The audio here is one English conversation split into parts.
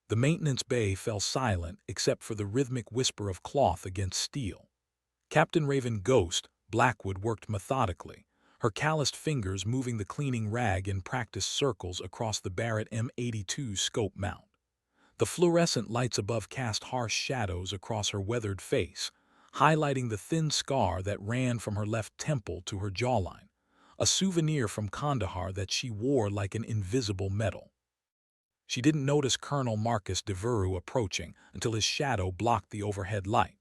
The maintenance bay fell silent except for the rhythmic whisper of cloth against steel. Captain Raven Ghost Blackwood worked methodically, her calloused fingers moving the cleaning rag in practiced circles across the Barrett M82 scope mount. The fluorescent lights above cast harsh shadows across her weathered face, highlighting the thin scar that ran from her left temple to her jawline, a souvenir from Kandahar that she wore like an invisible medal. She didn't notice Colonel Marcus Devereaux approaching until his shadow blocked the overhead light.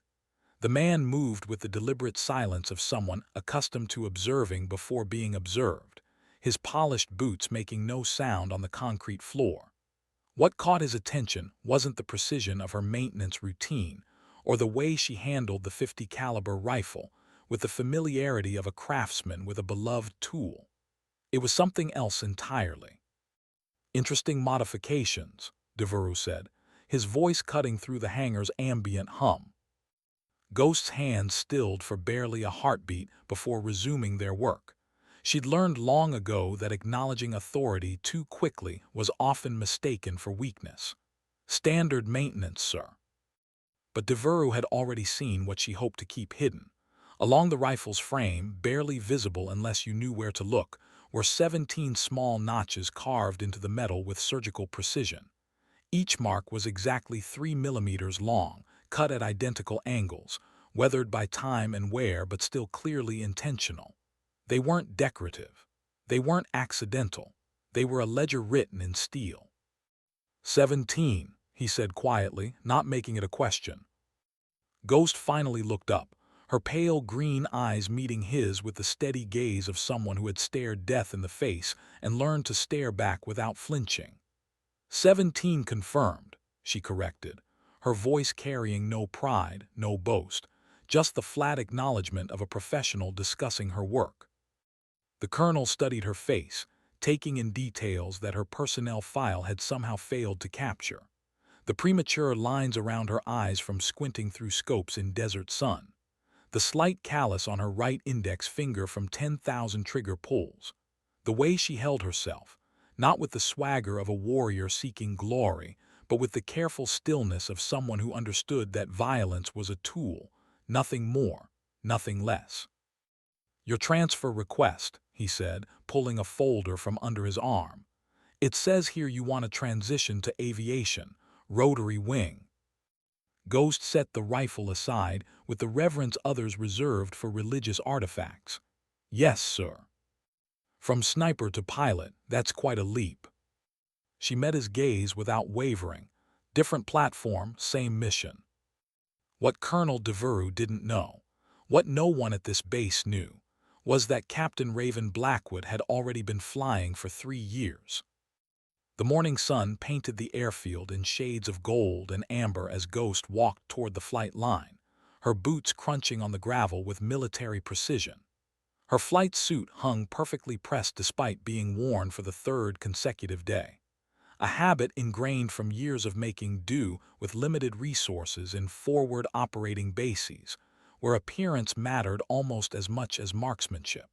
The man moved with the deliberate silence of someone accustomed to observing before being observed, his polished boots making no sound on the concrete floor. What caught his attention wasn't the precision of her maintenance routine or the way she handled the 50 caliber rifle with the familiarity of a craftsman with a beloved tool. It was something else entirely. "Interesting modifications," Devereaux said, his voice cutting through the hangar's ambient hum. Ghost's hands stilled for barely a heartbeat before resuming their work. She'd learned long ago that acknowledging authority too quickly was often mistaken for weakness. "Standard maintenance, sir." But Devereaux had already seen what she hoped to keep hidden. Along the rifle's frame, barely visible unless you knew where to look, were 17 small notches carved into the metal with surgical precision. Each mark was exactly 3 millimeters long, cut at identical angles, weathered by time and wear but still clearly intentional. They weren't decorative. They weren't accidental. They were a ledger written in steel. 17, he said quietly, not making it a question. Ghost finally looked up, her pale green eyes meeting his with the steady gaze of someone who had stared death in the face and learned to stare back without flinching. 17 confirmed, she corrected, her voice carrying no pride, no boast, just the flat acknowledgement of a professional discussing her work. The colonel studied her face, taking in details that her personnel file had somehow failed to capture. The premature lines around her eyes from squinting through scopes in desert sun. The slight callus on her right index finger from 10,000 trigger pulls. The way she held herself, not with the swagger of a warrior seeking glory, but with the careful stillness of someone who understood that violence was a tool, nothing more, nothing less. "Your transfer request," he said, pulling a folder from under his arm. "It says here you want to transition to aviation, rotary wing." Ghost set the rifle aside with the reverence others reserved for religious artifacts. "Yes, sir." "From sniper to pilot, that's quite a leap." She met his gaze without wavering. Different platform, same mission. What Colonel Devereaux didn't know, what no one at this base knew, was that Captain Raven Blackwood had already been flying for 3 years. The morning sun painted the airfield in shades of gold and amber as Ghost walked toward the flight line, her boots crunching on the gravel with military precision. Her flight suit hung perfectly pressed despite being worn for the 3rd consecutive day. A habit ingrained from years of making do with limited resources in forward operating bases, where appearance mattered almost as much as marksmanship.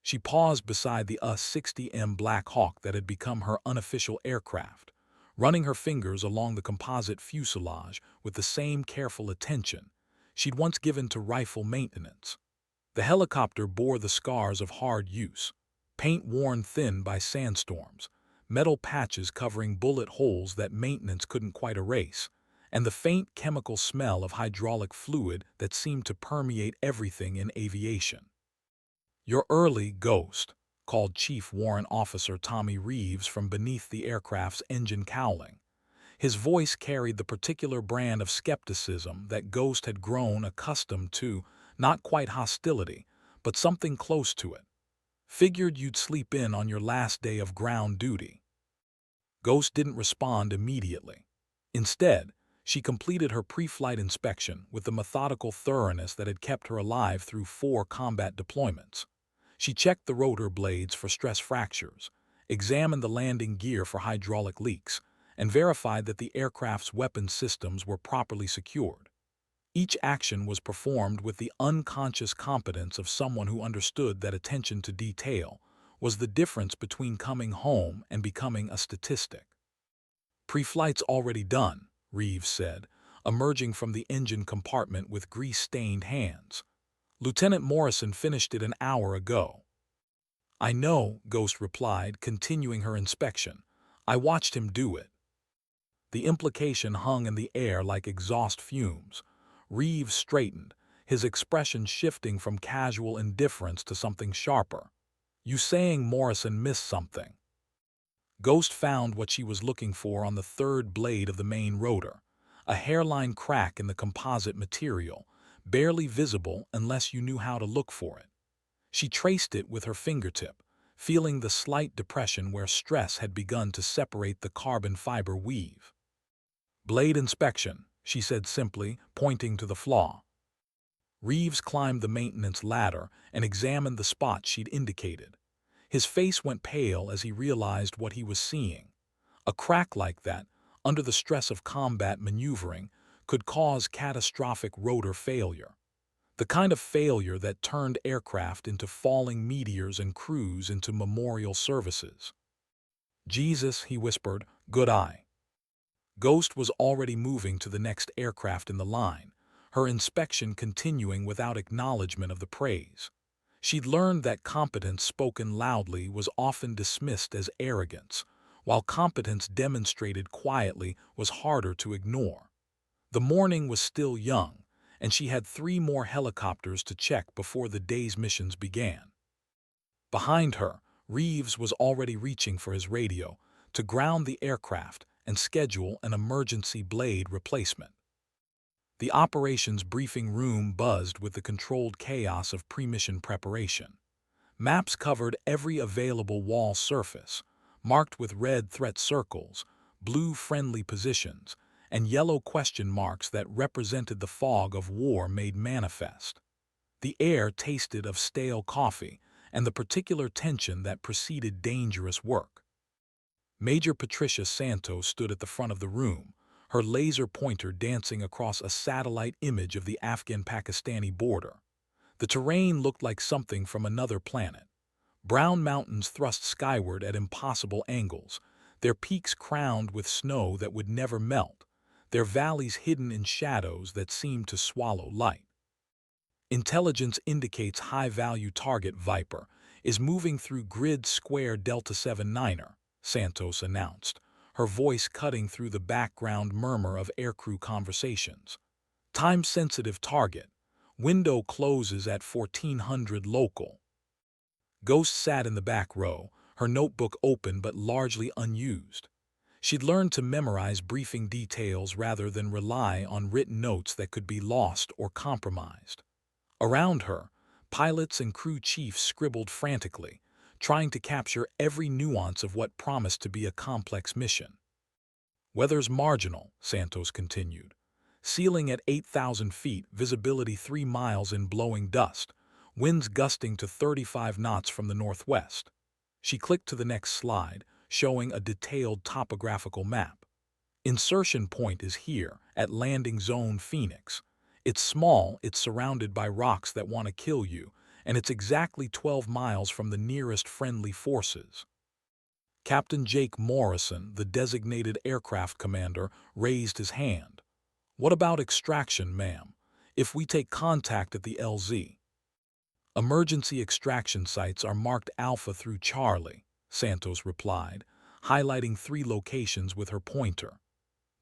She paused beside the US-60M Black Hawk that had become her unofficial aircraft, running her fingers along the composite fuselage with the same careful attention she'd once given to rifle maintenance. The helicopter bore the scars of hard use, paint worn thin by sandstorms, metal patches covering bullet holes that maintenance couldn't quite erase, and the faint chemical smell of hydraulic fluid that seemed to permeate everything in aviation. "You're early, Ghost," called Chief Warrant Officer Tommy Reeves from beneath the aircraft's engine cowling. His voice carried the particular brand of skepticism that Ghost had grown accustomed to, not quite hostility, but something close to it. "Figured you'd sleep in on your last day of ground duty." Ghost didn't respond immediately. Instead, she completed her pre-flight inspection with the methodical thoroughness that had kept her alive through 4 combat deployments. She checked the rotor blades for stress fractures, examined the landing gear for hydraulic leaks, and verified that the aircraft's weapon systems were properly secured. Each action was performed with the unconscious competence of someone who understood that attention to detail was the difference between coming home and becoming a statistic. "Pre-flight's already done," Reeves said, emerging from the engine compartment with grease-stained hands. "Lieutenant Morrison finished it an hour ago." "I know," Ghost replied, continuing her inspection. "I watched him do it." The implication hung in the air like exhaust fumes. Reeves straightened, his expression shifting from casual indifference to something sharper. "You saying Morrison missed something?" Ghost found what she was looking for on the third blade of the main rotor, a hairline crack in the composite material, barely visible unless you knew how to look for it. She traced it with her fingertip, feeling the slight depression where stress had begun to separate the carbon fiber weave. "Blade inspection," she said simply, pointing to the flaw. Reeves climbed the maintenance ladder and examined the spot she'd indicated. His face went pale as he realized what he was seeing. A crack like that, under the stress of combat maneuvering, could cause catastrophic rotor failure. The kind of failure that turned aircraft into falling meteors and crews into memorial services. "Jesus," he whispered, "good eye." Ghost was already moving to the next aircraft in the line, her inspection continuing without acknowledgement of the praise. She'd learned that competence spoken loudly was often dismissed as arrogance, while competence demonstrated quietly was harder to ignore. The morning was still young, and she had 3 more helicopters to check before the day's missions began. Behind her, Reeves was already reaching for his radio to ground the aircraft and schedule an emergency blade replacement. The operations briefing room buzzed with the controlled chaos of pre-mission preparation. Maps covered every available wall surface, marked with red threat circles, blue friendly positions, and yellow question marks that represented the fog of war made manifest. The air tasted of stale coffee and the particular tension that preceded dangerous work. Major Patricia Santos stood at the front of the room, her laser pointer dancing across a satellite image of the Afghan-Pakistani border. The terrain looked like something from another planet. Brown mountains thrust skyward at impossible angles, their peaks crowned with snow that would never melt, their valleys hidden in shadows that seemed to swallow light. "Intelligence indicates high-value target Viper is moving through grid square Delta 79er, Santos announced, her voice cutting through the background murmur of aircrew conversations. "Time-sensitive target. Window closes at 1400 local." Ghost sat in the back row, her notebook open but largely unused. She'd learned to memorize briefing details rather than rely on written notes that could be lost or compromised. Around her, pilots and crew chiefs scribbled frantically, trying to capture every nuance of what promised to be a complex mission. "Weather's marginal," Santos continued. "Ceiling at 8,000 feet, visibility 3 miles in blowing dust, winds gusting to 35 knots from the northwest." She clicked to the next slide, showing a detailed topographical map. "Insertion point is here, at Landing Zone Phoenix. It's small, it's surrounded by rocks that want to kill you, and it's exactly 12 miles from the nearest friendly forces." Captain Jake Morrison, the designated aircraft commander, raised his hand. "What about extraction, ma'am? If we take contact at the LZ?" "Emergency extraction sites are marked Alpha through Charlie," Santos replied, highlighting 3 locations with her pointer.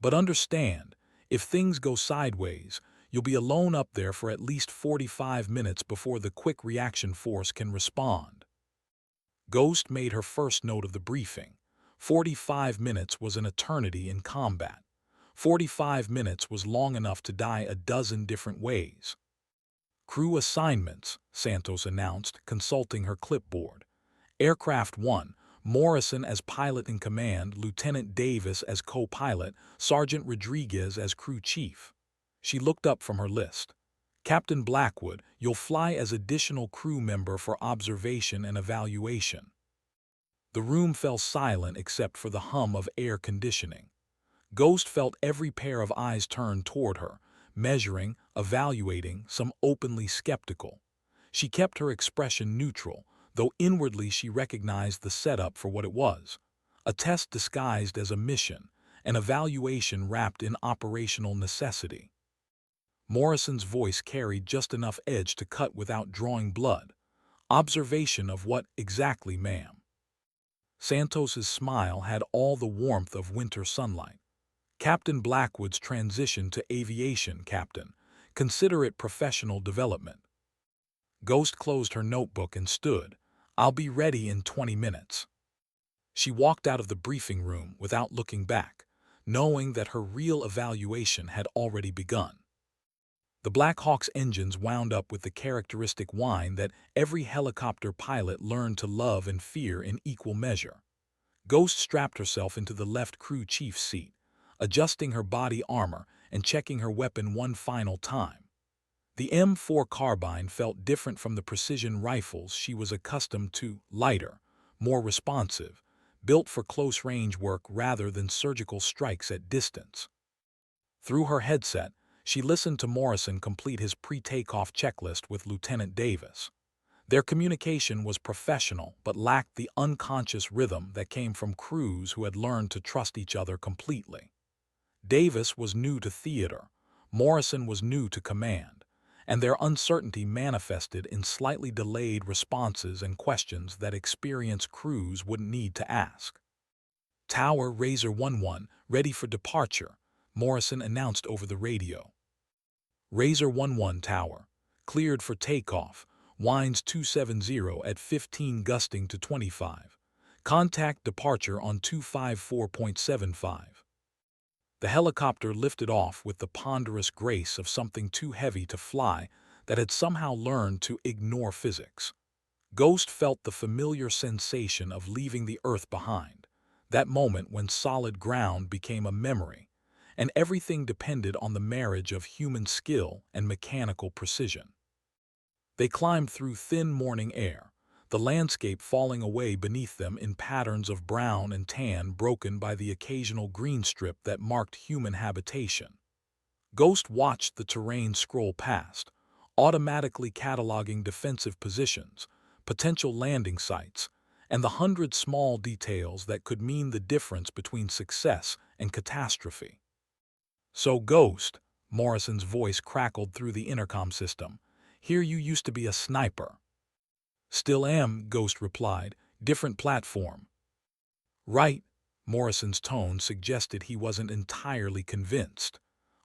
"But understand, if things go sideways, you'll be alone up there for at least 45 minutes before the quick reaction force can respond." Ghost made her first note of the briefing. 45 minutes was an eternity in combat. 45 minutes was long enough to die a dozen different ways. "Crew assignments," Santos announced, consulting her clipboard. "Aircraft 1, Morrison as pilot in command, Lieutenant Davis as co-pilot, Sergeant Rodriguez as crew chief." She looked up from her list. "Captain Blackwood, you'll fly as additional crew member for observation and evaluation." The room fell silent except for the hum of air conditioning. Ghost felt every pair of eyes turned toward her, measuring, evaluating, some openly skeptical. She kept her expression neutral, though inwardly she recognized the setup for what it was. A test disguised as a mission, an evaluation wrapped in operational necessity. Morrison's voice carried just enough edge to cut without drawing blood. Observation of what exactly, ma'am? Santos's smile had all the warmth of winter sunlight. Captain Blackwood's transition to aviation, Captain. Consider it professional development. Ghost closed her notebook and stood. I'll be ready in 20 minutes. She walked out of the briefing room without looking back, knowing that her real evaluation had already begun. The Black Hawk's engines wound up with the characteristic whine that every helicopter pilot learned to love and fear in equal measure. Ghost strapped herself into the left crew chief's seat, adjusting her body armor and checking her weapon one final time. The M4 carbine felt different from the precision rifles she was accustomed to, lighter, more responsive, built for close-range work rather than surgical strikes at distance. Through her headset, she listened to Morrison complete his pre-takeoff checklist with Lieutenant Davis. Their communication was professional but lacked the unconscious rhythm that came from crews who had learned to trust each other completely. Davis was new to theater, Morrison was new to command, and their uncertainty manifested in slightly delayed responses and questions that experienced crews wouldn't need to ask. Tower Razor 11, ready for departure, Morrison announced over the radio. Razor 11 Tower, cleared for takeoff, winds 270 at 15 gusting to 25. Contact departure on 254.75. The helicopter lifted off with the ponderous grace of something too heavy to fly that had somehow learned to ignore physics. Ghost felt the familiar sensation of leaving the Earth behind, that moment when solid ground became a memory, and everything depended on the marriage of human skill and mechanical precision. They climbed through thin morning air, the landscape falling away beneath them in patterns of brown and tan broken by the occasional green strip that marked human habitation. Ghost watched the terrain scroll past, automatically cataloging defensive positions, potential landing sites, and the hundred small details that could mean the difference between success and catastrophe. So Ghost, Morrison's voice crackled through the intercom system, here you used to be a sniper. Still am, Ghost replied, different platform. Right, Morrison's tone suggested he wasn't entirely convinced.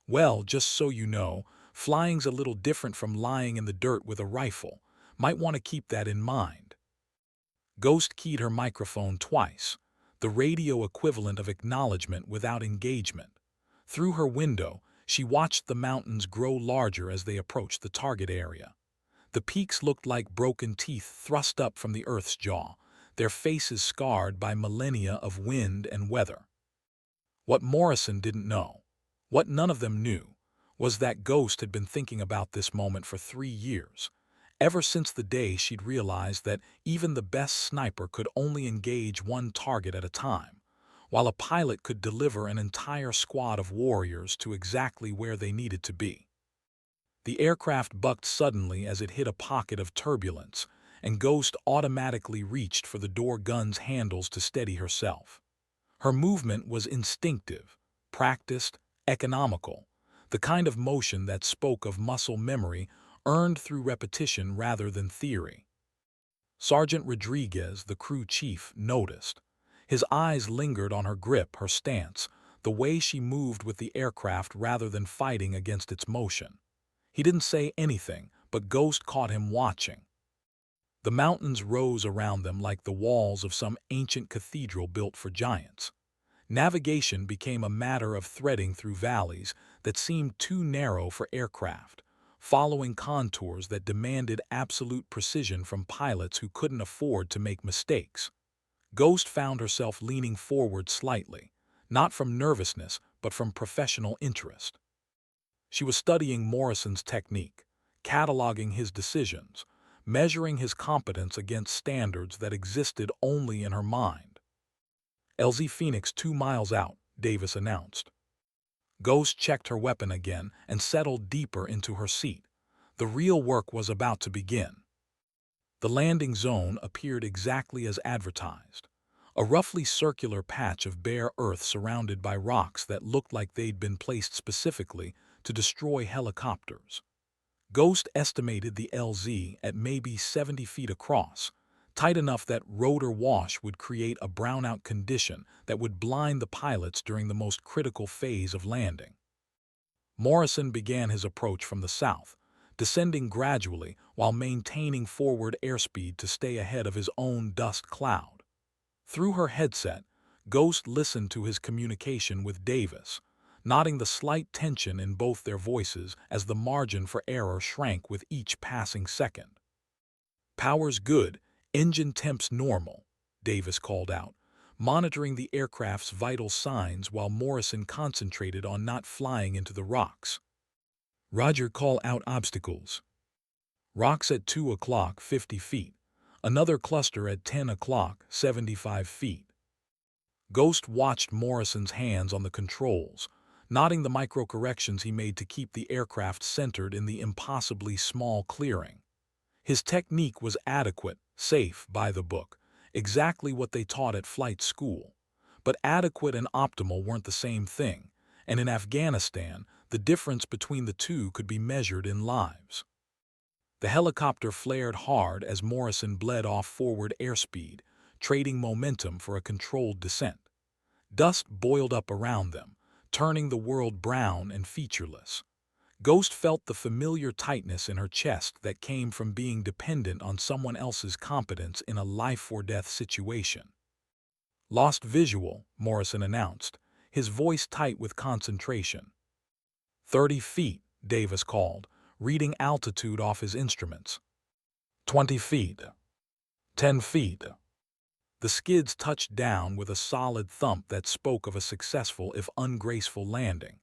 Well, just so you know, flying's a little different from lying in the dirt with a rifle. Might want to keep that in mind. Ghost keyed her microphone twice, the radio equivalent of acknowledgement without engagement. Through her window, she watched the mountains grow larger as they approached the target area. The peaks looked like broken teeth thrust up from the Earth's jaw, their faces scarred by millennia of wind and weather. What Morrison didn't know, what none of them knew, was that Ghost had been thinking about this moment for 3 years, ever since the day she'd realized that even the best sniper could only engage one target at a time, while a pilot could deliver an entire squad of warriors to exactly where they needed to be. The aircraft bucked suddenly as it hit a pocket of turbulence, and Ghost automatically reached for the door gun's handles to steady herself. Her movement was instinctive, practiced, economical, the kind of motion that spoke of muscle memory earned through repetition rather than theory. Sergeant Rodriguez, the crew chief, noticed. His eyes lingered on her grip, her stance, the way she moved with the aircraft rather than fighting against its motion. He didn't say anything, but Ghost caught him watching. The mountains rose around them like the walls of some ancient cathedral built for giants. Navigation became a matter of threading through valleys that seemed too narrow for aircraft, following contours that demanded absolute precision from pilots who couldn't afford to make mistakes. Ghost found herself leaning forward slightly, not from nervousness but from professional interest. She was studying Morrison's technique, cataloging his decisions, measuring his competence against standards that existed only in her mind. LZ Phoenix 2 miles out, Davis announced. Ghost checked her weapon again and settled deeper into her seat. The real work was about to begin. The landing zone appeared exactly as advertised. a roughly circular patch of bare earth surrounded by rocks that looked like they'd been placed specifically to destroy helicopters. Ghost estimated the LZ at maybe 70 feet across, tight enough that rotor wash would create a brownout condition that would blind the pilots during the most critical phase of landing. Morrison began his approach from the south, descending gradually while maintaining forward airspeed to stay ahead of his own dust cloud. Through her headset, Ghost listened to his communication with Davis, noting the slight tension in both their voices as the margin for error shrank with each passing second. "Power's good, engine temps normal," Davis called out, monitoring the aircraft's vital signs while Morrison concentrated on not flying into the rocks. "Roger, call out obstacles." "Rocks at 2 o'clock, 50 feet. Another cluster at 10 o'clock, 75 feet." Ghost watched Morrison's hands on the controls, noting the micro-corrections he made to keep the aircraft centered in the impossibly small clearing. His technique was adequate, safe, by the book, exactly what they taught at flight school. But adequate and optimal weren't the same thing, and in Afghanistan, the difference between the two could be measured in lives. The helicopter flared hard as Morrison bled off forward airspeed, trading momentum for a controlled descent. Dust boiled up around them, turning the world brown and featureless. Ghost felt the familiar tightness in her chest that came from being dependent on someone else's competence in a life-or-death situation. "Lost visual," Morrison announced, his voice tight with concentration. 30 feet, Davis called, reading altitude off his instruments. 20 feet. 10 feet. The skids touched down with a solid thump that spoke of a successful if ungraceful landing.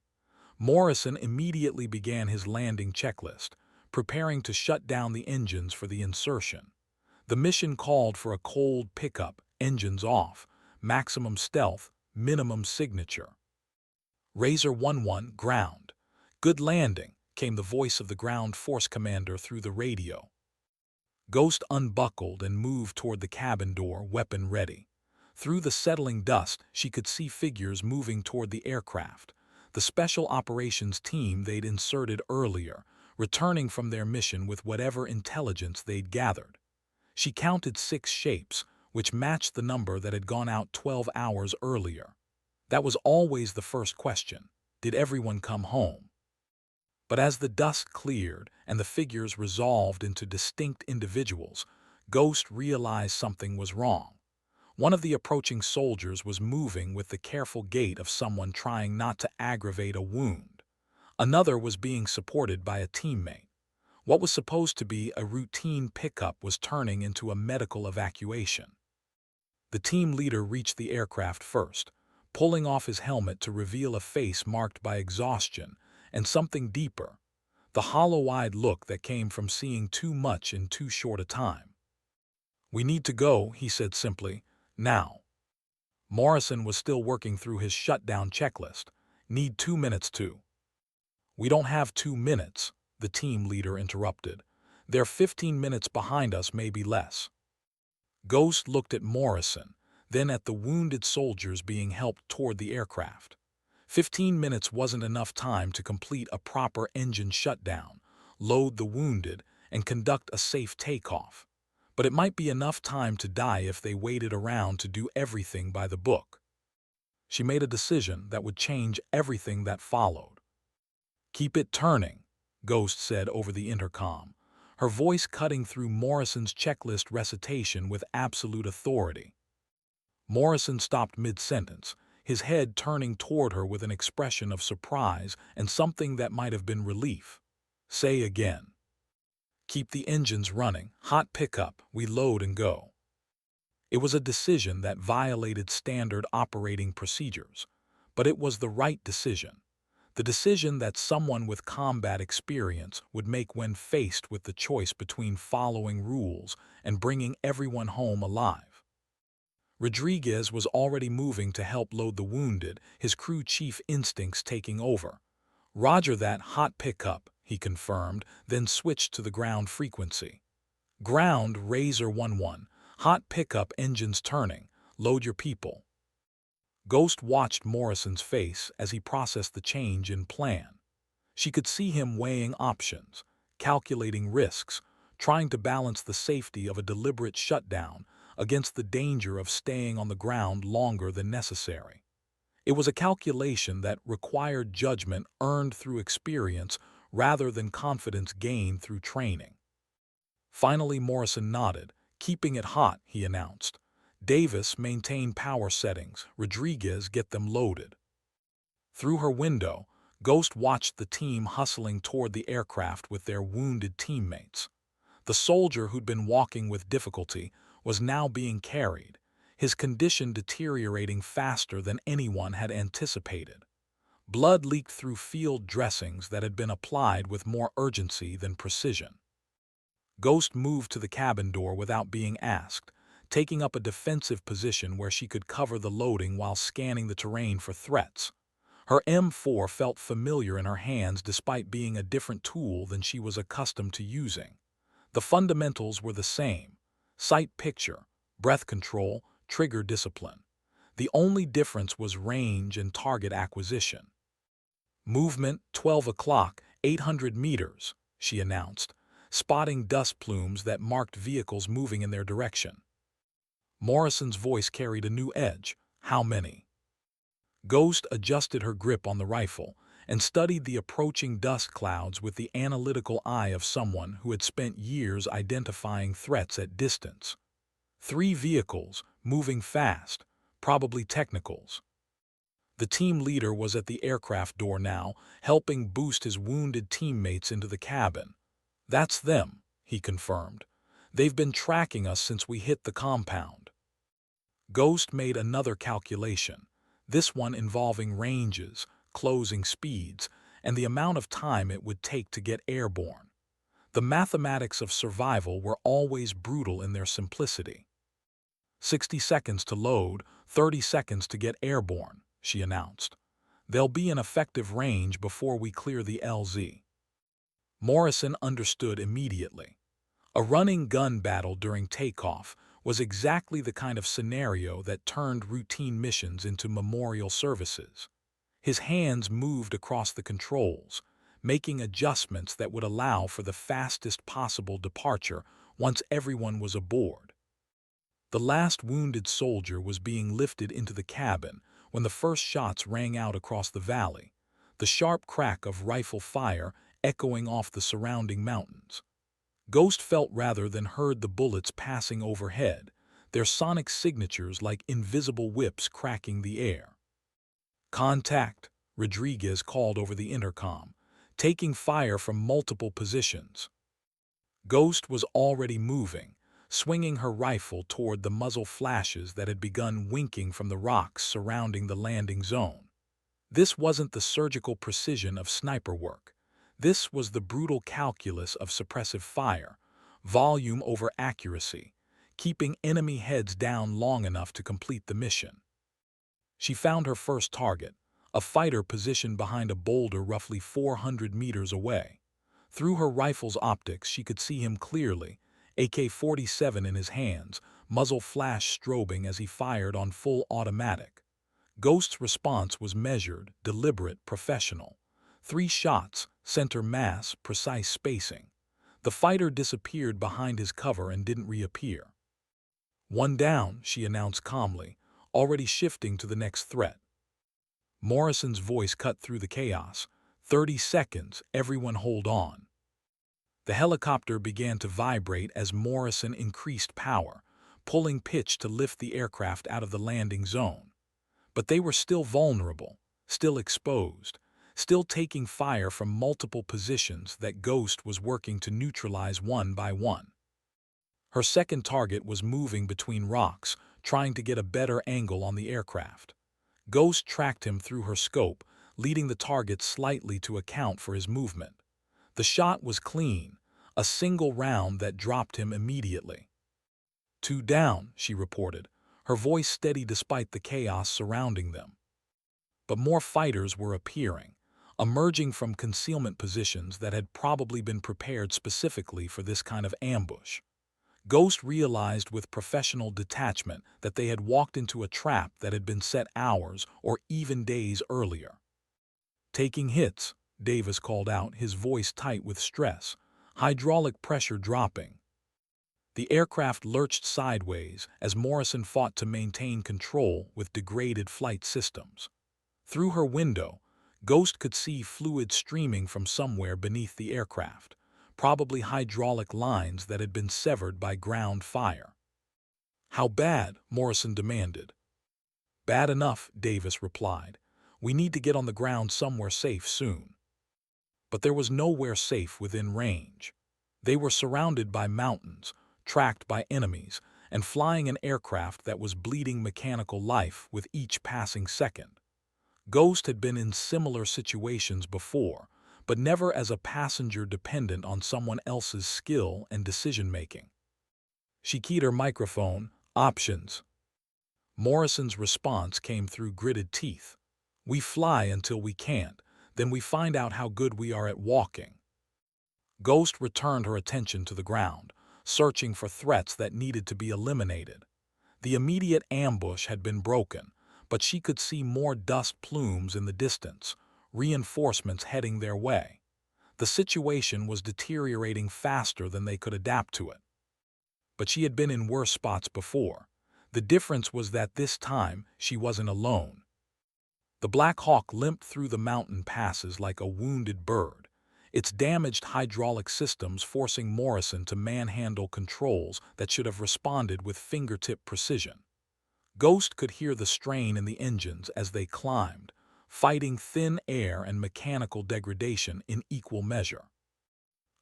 Morrison immediately began his landing checklist, preparing to shut down the engines for the insertion. The mission called for a cold pickup, engines off, maximum stealth, minimum signature. "Razor 11, ground. Good landing," came the voice of the ground force commander through the radio. Ghost unbuckled and moved toward the cabin door, weapon ready. Through the settling dust, she could see figures moving toward the aircraft, the special operations team they'd inserted earlier, returning from their mission with whatever intelligence they'd gathered. She counted 6 shapes, which matched the number that had gone out 12 hours earlier. That was always the first question. Did everyone come home? But as the dust cleared and the figures resolved into distinct individuals, Ghost realized something was wrong. One of the approaching soldiers was moving with the careful gait of someone trying not to aggravate a wound. Another was being supported by a teammate. What was supposed to be a routine pickup was turning into a medical evacuation. The team leader reached the aircraft first, pulling off his helmet to reveal a face marked by exhaustion and something deeper, the hollow-eyed look that came from seeing too much in too short a time. "We need to go," he said simply, "now." Morrison was still working through his shutdown checklist. "Need 2 minutes to." "We don't have 2 minutes," the team leader interrupted. "They're 15 minutes behind us, maybe less." Ghost looked at Morrison, then at the wounded soldiers being helped toward the aircraft. 15 minutes wasn't enough time to complete a proper engine shutdown, load the wounded, and conduct a safe takeoff. But it might be enough time to die if they waited around to do everything by the book. She made a decision that would change everything that followed. "Keep it turning," Ghost said over the intercom, her voice cutting through Morrison's checklist recitation with absolute authority. Morrison stopped mid-sentence, his head turning toward her with an expression of surprise and something that might have been relief. "Say again." "Keep the engines running, hot pickup, we load and go." It was a decision that violated standard operating procedures, but it was the right decision. The decision that someone with combat experience would make when faced with the choice between following rules and bringing everyone home alive. Rodriguez was already moving to help load the wounded, his crew chief instincts taking over. "Roger that, hot pickup," he confirmed, then switched to the ground frequency. "Ground, Razor 11, hot pickup, engines turning. Load your people. Ghost watched Morrison's face as he processed the change in plan. She could see him weighing options, calculating risks, trying to balance the safety of a deliberate shutdown against the danger of staying on the ground longer than necessary. It was a calculation that required judgment earned through experience rather than confidence gained through training. Finally, Morrison nodded. "Keeping it hot," he announced. "Davis, maintain power settings. Rodriguez, get them loaded." Through her window, Ghost watched the team hustling toward the aircraft with their wounded teammates. The soldier who'd been walking with difficulty was now being carried, his condition deteriorating faster than anyone had anticipated. Blood leaked through field dressings that had been applied with more urgency than precision. Ghost moved to the cabin door without being asked, taking up a defensive position where she could cover the loading while scanning the terrain for threats. Her M4 felt familiar in her hands despite being a different tool than she was accustomed to using. The fundamentals were the same: sight picture, breath control, trigger discipline. The only difference was range and target acquisition. "Movement, 12 o'clock, 800 meters," she announced, spotting dust plumes that marked vehicles moving in their direction. Morrison's voice carried a new edge. "How many?" Ghost adjusted her grip on the rifle and studied the approaching dust clouds with the analytical eye of someone who had spent years identifying threats at distance. 3 vehicles, moving fast, probably technicals. The team leader was at the aircraft door now, helping boost his wounded teammates into the cabin. "That's them," he confirmed. "They've been tracking us since we hit the compound." Ghost made another calculation, this one involving ranges, closing speeds, and the amount of time it would take to get airborne. The mathematics of survival were always brutal in their simplicity. 60 seconds to load, 30 seconds to get airborne, she announced. "They'll be in effective range before we clear the LZ." Morrison understood immediately. A running gun battle during takeoff was exactly the kind of scenario that turned routine missions into memorial services. His hands moved across the controls, making adjustments that would allow for the fastest possible departure once everyone was aboard. The last wounded soldier was being lifted into the cabin when the first shots rang out across the valley, the sharp crack of rifle fire echoing off the surrounding mountains. Ghost felt rather than heard the bullets passing overhead, their sonic signatures like invisible whips cracking the air. "Contact," Rodriguez called over the intercom, taking fire from multiple positions. Ghost was already moving, swinging her rifle toward the muzzle flashes that had begun winking from the rocks surrounding the landing zone. This wasn't the surgical precision of sniper work. This was the brutal calculus of suppressive fire, volume over accuracy, keeping enemy heads down long enough to complete the mission. She found her first target, a fighter positioned behind a boulder roughly 400 meters away. Through her rifle's optics, she could see him clearly, AK-47 in his hands, muzzle flash strobing as he fired on full automatic. Ghost's response was measured, deliberate, professional. 3 shots, center mass, precise spacing. The fighter disappeared behind his cover and didn't reappear. "One down," she announced calmly, already shifting to the next threat. Morrison's voice cut through the chaos. 30 seconds, everyone hold on." The helicopter began to vibrate as Morrison increased power, pulling pitch to lift the aircraft out of the landing zone. But they were still vulnerable, still exposed, still taking fire from multiple positions that Ghost was working to neutralize one by one. Her second target was moving between rocks, trying to get a better angle on the aircraft. Ghost tracked him through her scope, leading the target slightly to account for his movement. The shot was clean, a single round that dropped him immediately. 2 down, she reported, her voice steady despite the chaos surrounding them. But more fighters were appearing, emerging from concealment positions that had probably been prepared specifically for this kind of ambush. Ghost realized with professional detachment that they had walked into a trap that had been set hours or even days earlier. "Taking hits," Davis called out, his voice tight with stress, hydraulic pressure dropping. The aircraft lurched sideways as Morrison fought to maintain control with degraded flight systems. Through her window, Ghost could see fluid streaming from somewhere beneath the aircraft, probably hydraulic lines that had been severed by ground fire. "How bad?" Morrison demanded. "Bad enough," Davis replied. "We need to get on the ground somewhere safe soon." But there was nowhere safe within range. They were surrounded by mountains, tracked by enemies, and flying an aircraft that was bleeding mechanical life with each passing second. Ghost had been in similar situations before, but never as a passenger dependent on someone else's skill and decision-making. She keyed her microphone. "Options." Morrison's response came through gritted teeth. "We fly until we can't, then we find out how good we are at walking." Ghost returned her attention to the ground, searching for threats that needed to be eliminated. The immediate ambush had been broken, but she could see more dust plumes in the distance, reinforcements heading their way. The situation was deteriorating faster than they could adapt to it. But she had been in worse spots before. The difference was that this time she wasn't alone. The Black Hawk limped through the mountain passes like a wounded bird, its damaged hydraulic systems forcing Morrison to manhandle controls that should have responded with fingertip precision. Ghost could hear the strain in the engines as they climbed, fighting thin air and mechanical degradation in equal measure.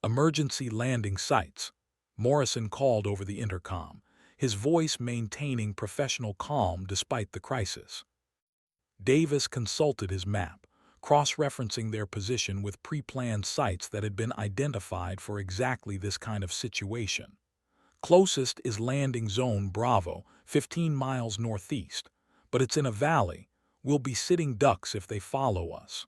"Emergency landing sites," Morrison called over the intercom, his voice maintaining professional calm despite the crisis. Davis consulted his map, cross-referencing their position with pre-planned sites that had been identified for exactly this kind of situation. "Closest is Landing Zone Bravo, 15 miles northeast, but it's in a valley. We'll be sitting ducks if they follow us."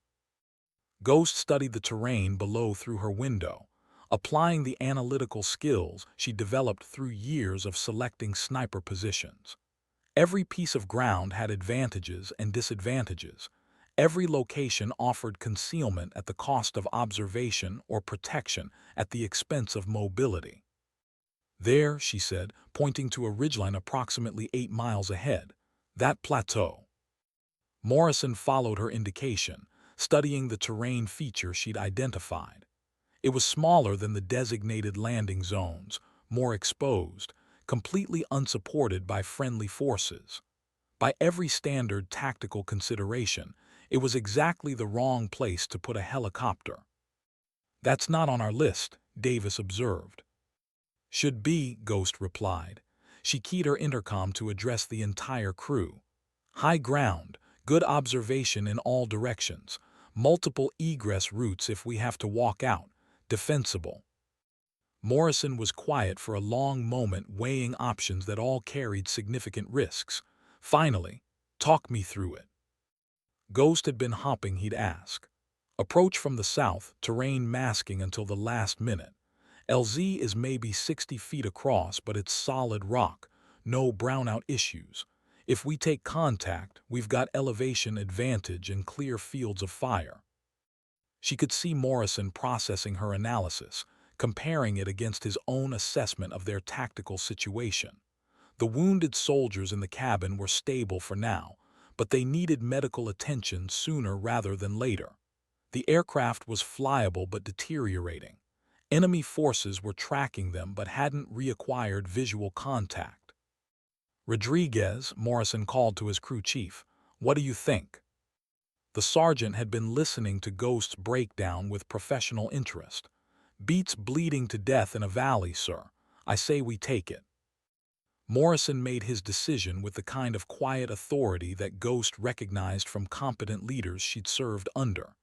Ghost studied the terrain below through her window, applying the analytical skills she developed through years of selecting sniper positions. Every piece of ground had advantages and disadvantages. Every location offered concealment at the cost of observation or protection at the expense of mobility. "There," she said, pointing to a ridgeline approximately 8 miles ahead. "That plateau." Morrison followed her indication, studying the terrain feature she'd identified. It was smaller than the designated landing zones, more exposed, completely unsupported by friendly forces. By every standard tactical consideration, it was exactly the wrong place to put a helicopter. "That's not on our list," Davis observed. "Should be," Ghost replied. She keyed her intercom to address the entire crew. "High ground, good observation in all directions, multiple egress routes if we have to walk out, defensible." Morrison was quiet for a long moment, weighing options that all carried significant risks. Finally, "Talk me through it." Ghost had been hopping, he'd ask. "Approach from the south, terrain masking until the last minute. LZ is maybe 60 feet across, but it's solid rock, no brownout issues. If we take contact, we've got elevation advantage and clear fields of fire." She could see Morrison processing her analysis, comparing it against his own assessment of their tactical situation. The wounded soldiers in the cabin were stable for now, but they needed medical attention sooner rather than later. The aircraft was flyable but deteriorating. Enemy forces were tracking them but hadn't reacquired visual contact. "Rodriguez," Morrison called to his crew chief, "what do you think?" The sergeant had been listening to Ghost's breakdown with professional interest. "Beats bleeding to death in a valley, sir. I say we take it." Morrison made his decision with the kind of quiet authority that Ghost recognized from competent leaders she'd served under.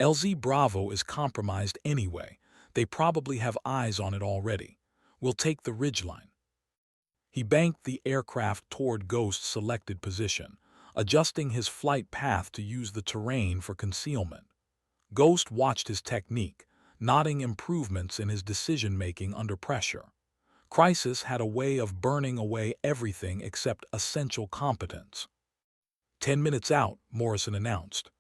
"LZ Bravo is compromised anyway. They probably have eyes on it already. We'll take the ridgeline." He banked the aircraft toward Ghost's selected position, adjusting his flight path to use the terrain for concealment. Ghost watched his technique, noting improvements in his decision-making under pressure. Crisis had a way of burning away everything except essential competence. 10 minutes out, Morrison announced.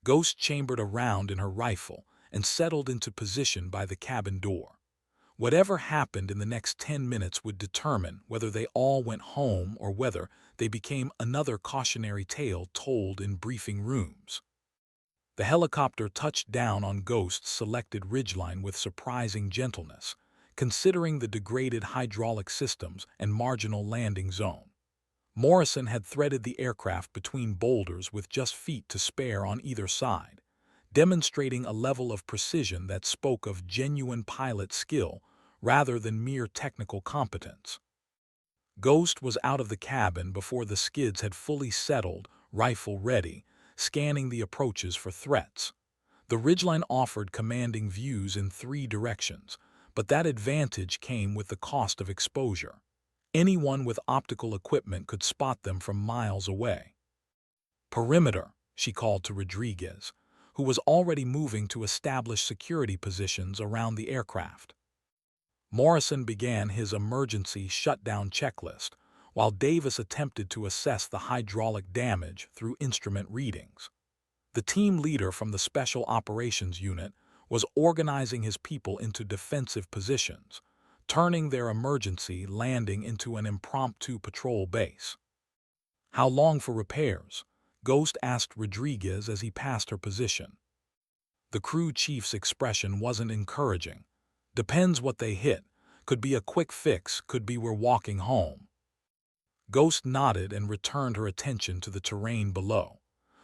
Ghost chambered a round in her rifle and settled into position by the cabin door. Whatever happened in the next 10 minutes would determine whether they all went home or whether they became another cautionary tale told in briefing rooms. The helicopter touched down on Ghost's selected ridgeline with surprising gentleness, considering the degraded hydraulic systems and marginal landing zone. Morrison had threaded the aircraft between boulders with just feet to spare on either side, demonstrating a level of precision that spoke of genuine pilot skill rather than mere technical competence. Ghost was out of the cabin before the skids had fully settled, rifle ready, scanning the approaches for threats. The ridgeline offered commanding views in 3 directions, but that advantage came with the cost of exposure. Anyone with optical equipment could spot them from miles away. "Perimeter," she called to Rodriguez, who was already moving to establish security positions around the aircraft. Morrison began his emergency shutdown checklist, while Davis attempted to assess the hydraulic damage through instrument readings. The team leader from the Special Operations Unit was organizing his people into defensive positions, turning their emergency landing into an impromptu patrol base. "How long for repairs?" Ghost asked Rodriguez as he passed her position. The crew chief's expression wasn't encouraging. "Depends what they hit. Could be a quick fix, could be we're walking home." Ghost nodded and returned her attention to the terrain below.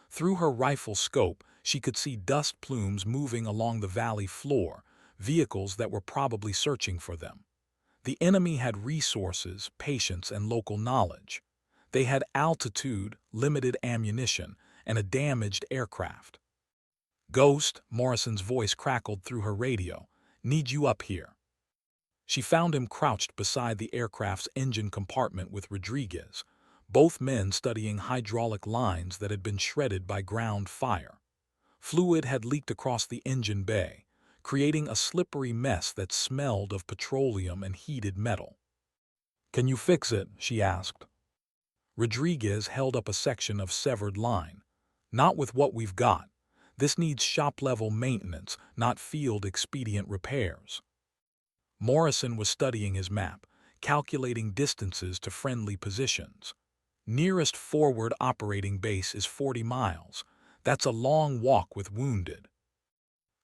Through her rifle scope, she could see dust plumes moving along the valley floor, vehicles that were probably searching for them. The enemy had resources, patience, and local knowledge. They had altitude, limited ammunition, and a damaged aircraft. "Ghost," Morrison's voice crackled through her radio, "need you up here." She found him crouched beside the aircraft's engine compartment with Rodriguez, both men studying hydraulic lines that had been shredded by ground fire. Fluid had leaked across the engine bay, creating a slippery mess that smelled of petroleum and heated metal. "Can you fix it?" she asked. Rodriguez held up a section of severed line. "Not with what we've got. This needs shop-level maintenance, not field-expedient repairs." Morrison was studying his map, calculating distances to friendly positions. "Nearest forward operating base is 40 miles. That's a long walk with wounded."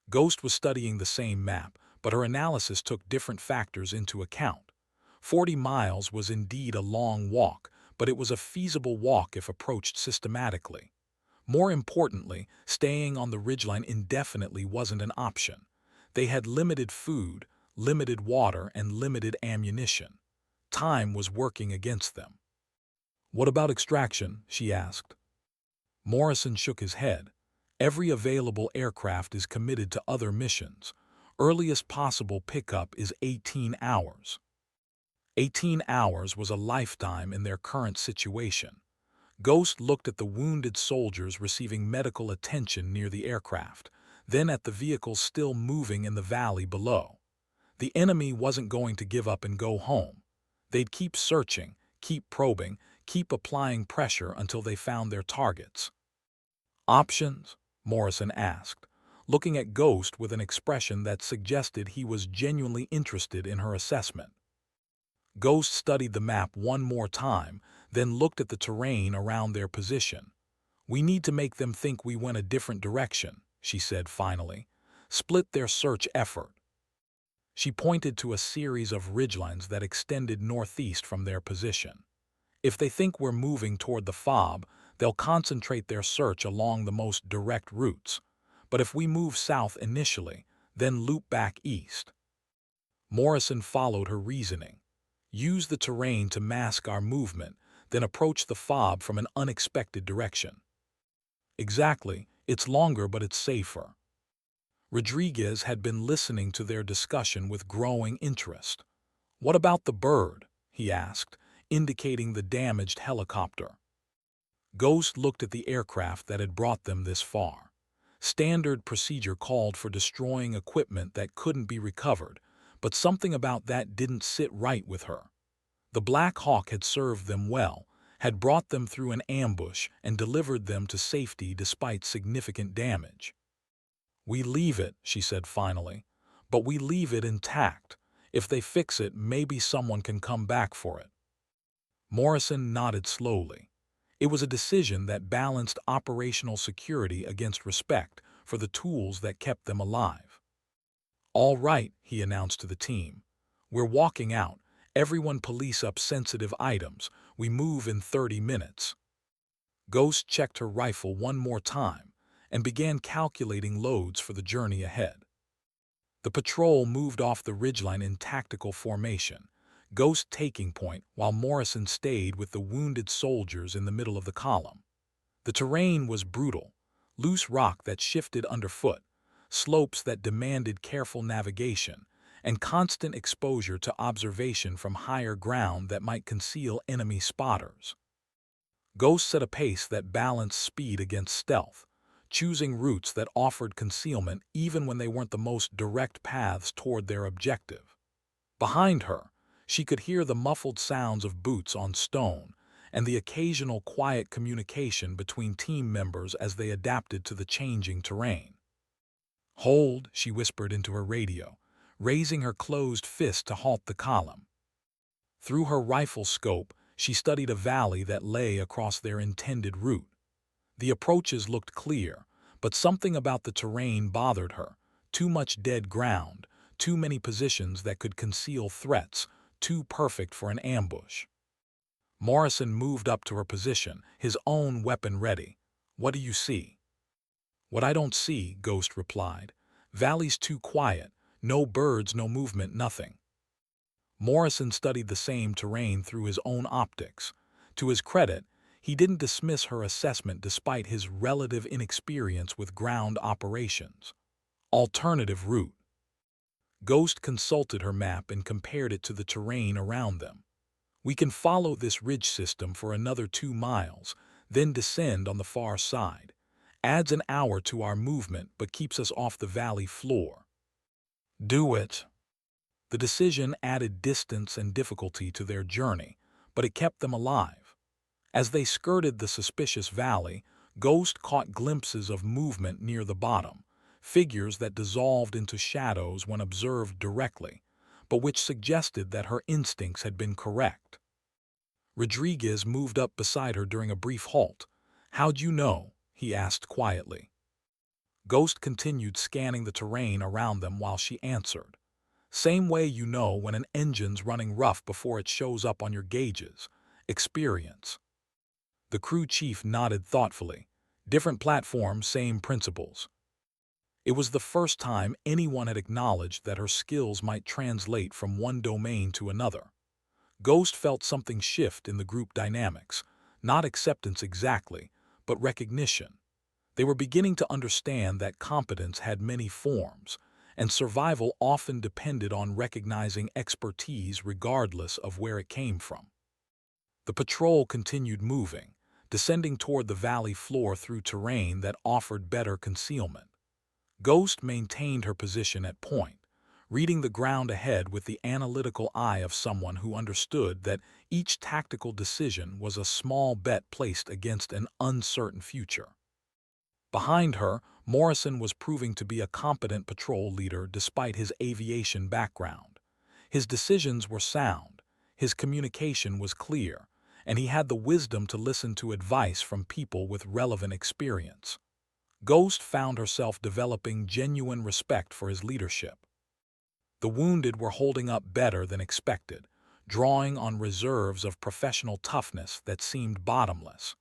Ghost was studying the same map, but her analysis took different factors into account. 40 miles was indeed a long walk, but it was a feasible walk if approached systematically. More importantly, staying on the ridgeline indefinitely wasn't an option. They had limited food, limited water, and limited ammunition. Time was working against them. "What about extraction?" she asked. Morrison shook his head. "Every available aircraft is committed to other missions. Earliest possible pickup is 18 hours. 18 hours was a lifetime in their current situation. Ghost looked at the wounded soldiers receiving medical attention near the aircraft, then at the vehicles still moving in the valley below. The enemy wasn't going to give up and go home. They'd keep searching, keep probing, keep applying pressure until they found their targets. "Options?" Morrison asked, looking at Ghost with an expression that suggested he was genuinely interested in her assessment. Ghost studied the map one more time, then looked at the terrain around their position. "We need to make them think we went a different direction," she said finally. "Split their search effort." She pointed to a series of ridgelines that extended northeast from their position. "If they think we're moving toward the FOB, they'll concentrate their search along the most direct routes. But if we move south initially, then loop back east." Morrison followed her reasoning. "Use the terrain to mask our movement, then approach the FOB from an unexpected direction." "Exactly. It's longer, but it's safer." Rodriguez had been listening to their discussion with growing interest. "What about the bird?" he asked, indicating the damaged helicopter. Ghost looked at the aircraft that had brought them this far. Standard procedure called for destroying equipment that couldn't be recovered, But something about that didn't sit right with her. The Black Hawk had served them well, had brought them through an ambush and delivered them to safety despite significant damage. "We leave it," she said finally, "but we leave it intact. If they fix it, maybe someone can come back for it." Morrison nodded slowly. It was a decision that balanced operational security against respect for the tools that kept them alive. "All right," he announced to the team. "We're walking out. Everyone police up sensitive items. We move in 30 minutes." Ghost checked her rifle one more time and began calculating loads for the journey ahead. The patrol moved off the ridgeline in tactical formation, Ghost taking point while Morrison stayed with the wounded soldiers in the middle of the column. The terrain was brutal, loose rock that shifted underfoot, slopes that demanded careful navigation, and constant exposure to observation from higher ground that might conceal enemy spotters. Ghost set a pace that balanced speed against stealth, choosing routes that offered concealment even when they weren't the most direct paths toward their objective. Behind her, she could hear the muffled sounds of boots on stone and the occasional quiet communication between team members as they adapted to the changing terrain. "Hold," she whispered into her radio, raising her closed fist to halt the column. Through her rifle scope, she studied a valley that lay across their intended route. The approaches looked clear, but something about the terrain bothered her. Too much dead ground, too many positions that could conceal threats, too perfect for an ambush. Morrison moved up to her position, his own weapon ready. "What do you see?" "What I don't see," Ghost replied. "Valley's too quiet. No birds, no movement, nothing." Morrison studied the same terrain through his own optics. To his credit, he didn't dismiss her assessment despite his relative inexperience with ground operations. Alternative route. Ghost consulted her map and compared it to the terrain around them. "We can follow this ridge system for another 2 miles, then descend on the far side. Adds an hour to our movement but keeps us off the valley floor." "Do it." The decision added distance and difficulty to their journey, but it kept them alive. As they skirted the suspicious valley, Ghost caught glimpses of movement near the bottom, figures that dissolved into shadows when observed directly, but which suggested that her instincts had been correct. Rodriguez moved up beside her during a brief halt. "How'd you know?" he asked quietly. Ghost continued scanning the terrain around them while she answered. "Same way you know when an engine's running rough before it shows up on your gauges. Experience." The crew chief nodded thoughtfully. "Different platform, same principles." It was the first time anyone had acknowledged that her skills might translate from one domain to another. Ghost felt something shift in the group dynamics, not acceptance exactly, but recognition. They were beginning to understand that competence had many forms, and survival often depended on recognizing expertise regardless of where it came from. The patrol continued moving, descending toward the valley floor through terrain that offered better concealment. Ghost maintained her position at point, reading the ground ahead with the analytical eye of someone who understood that each tactical decision was a small bet placed against an uncertain future. Behind her, Morrison was proving to be a competent patrol leader despite his aviation background. His decisions were sound, his communication was clear, and he had the wisdom to listen to advice from people with relevant experience. Ghost found herself developing genuine respect for his leadership. The wounded were holding up better than expected, drawing on reserves of professional toughness that seemed bottomless.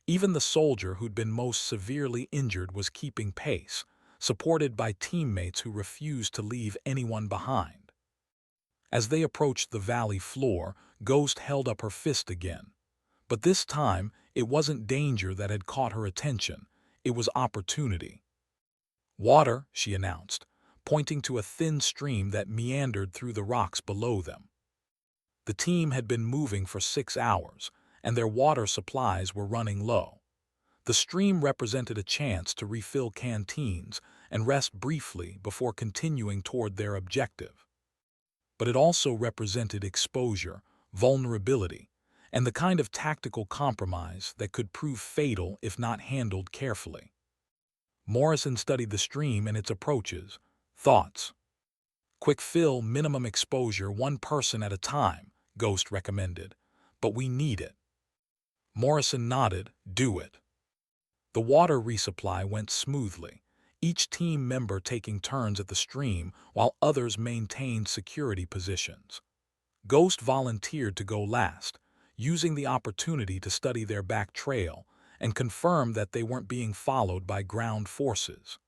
Even the soldier who'd been most severely injured was keeping pace, supported by teammates who refused to leave anyone behind. As they approached the valley floor, Ghost held up her fist again. But this time, it wasn't danger that had caught her attention, it was opportunity. "Water," she announced, pointing to a thin stream that meandered through the rocks below them. The team had been moving for 6 hours, and their water supplies were running low. The stream represented a chance to refill canteens and rest briefly before continuing toward their objective. but it also represented exposure, vulnerability, and the kind of tactical compromise that could prove fatal if not handled carefully. Morrison studied the stream and its approaches. Thoughts. Quick fill, minimum exposure, one person at a time, Ghost recommended. But we need it. Morrison nodded. Do it. The water resupply went smoothly, each team member taking turns at the stream while others maintained security positions. Ghost volunteered to go last, using the opportunity to study their back trail and confirm that they weren't being followed by ground forces.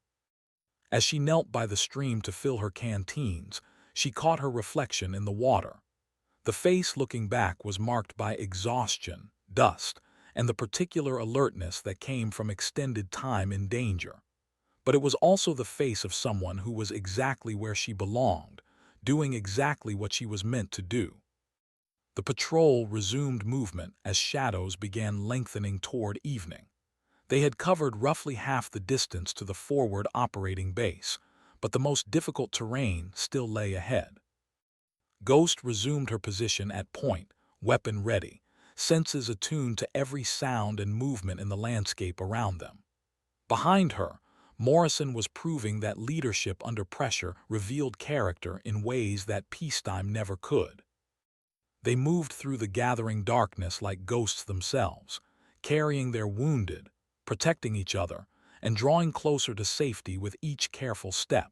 As she knelt by the stream to fill her canteens, she caught her reflection in the water. The face looking back was marked by exhaustion, dust, and the particular alertness that came from extended time in danger. But it was also the face of someone who was exactly where she belonged, doing exactly what she was meant to do. The patrol resumed movement as shadows began lengthening toward evening. They had covered roughly half the distance to the forward operating base, but the most difficult terrain still lay ahead. Ghost resumed her position at point, weapon ready, senses attuned to every sound and movement in the landscape around them. Behind her, Morrison was proving that leadership under pressure revealed character in ways that peacetime never could. They moved through the gathering darkness like ghosts themselves, carrying their wounded, protecting each other, and drawing closer to safety with each careful step.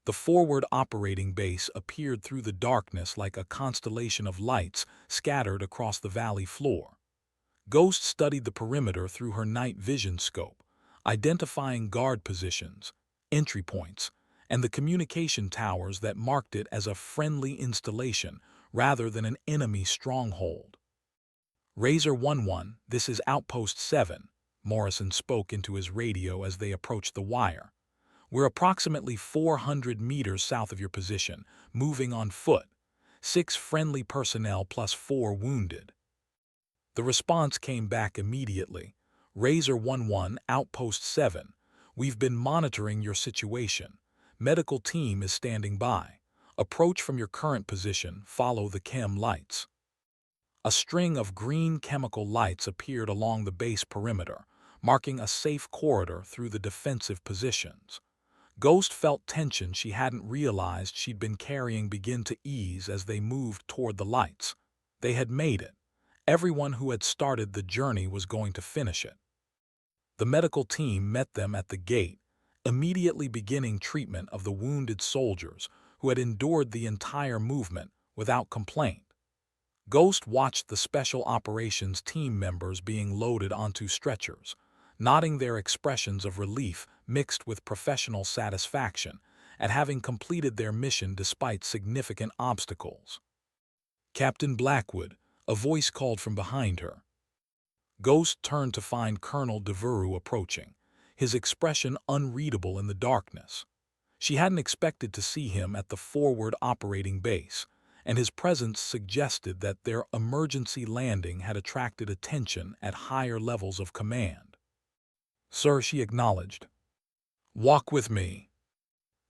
The forward operating base appeared through the darkness like a constellation of lights scattered across the valley floor. Ghost studied the perimeter through her night vision scope, identifying guard positions, entry points, and the communication towers that marked it as a friendly installation rather than an enemy stronghold. Razor 1-1, this is Outpost 7, Morrison spoke into his radio as they approached the wire. We're approximately 400 meters south of your position, moving on foot. 6 friendly personnel plus 4 wounded. The response came back immediately. Razor 1-1, Outpost 7. We've been monitoring your situation. Medical team is standing by. Approach from your current position, follow the chem lights. A string of green chemical lights appeared along the base perimeter, marking a safe corridor through the defensive positions. Ghost felt tension she hadn't realized she'd been carrying begin to ease as they moved toward the lights. They had made it. Everyone who had started the journey was going to finish it. The medical team met them at the gate, immediately beginning treatment of the wounded soldiers who had endured the entire movement without complaint. Ghost watched the special operations team members being loaded onto stretchers, nodding their expressions of relief mixed with professional satisfaction at having completed their mission despite significant obstacles. Captain Blackwood, a voice called from behind her. Ghost turned to find Colonel Devereaux approaching, his expression unreadable in the darkness. She hadn't expected to see him at the forward operating base, and his presence suggested that their emergency landing had attracted attention at higher levels of command. "Sir," she acknowledged. "Walk with me."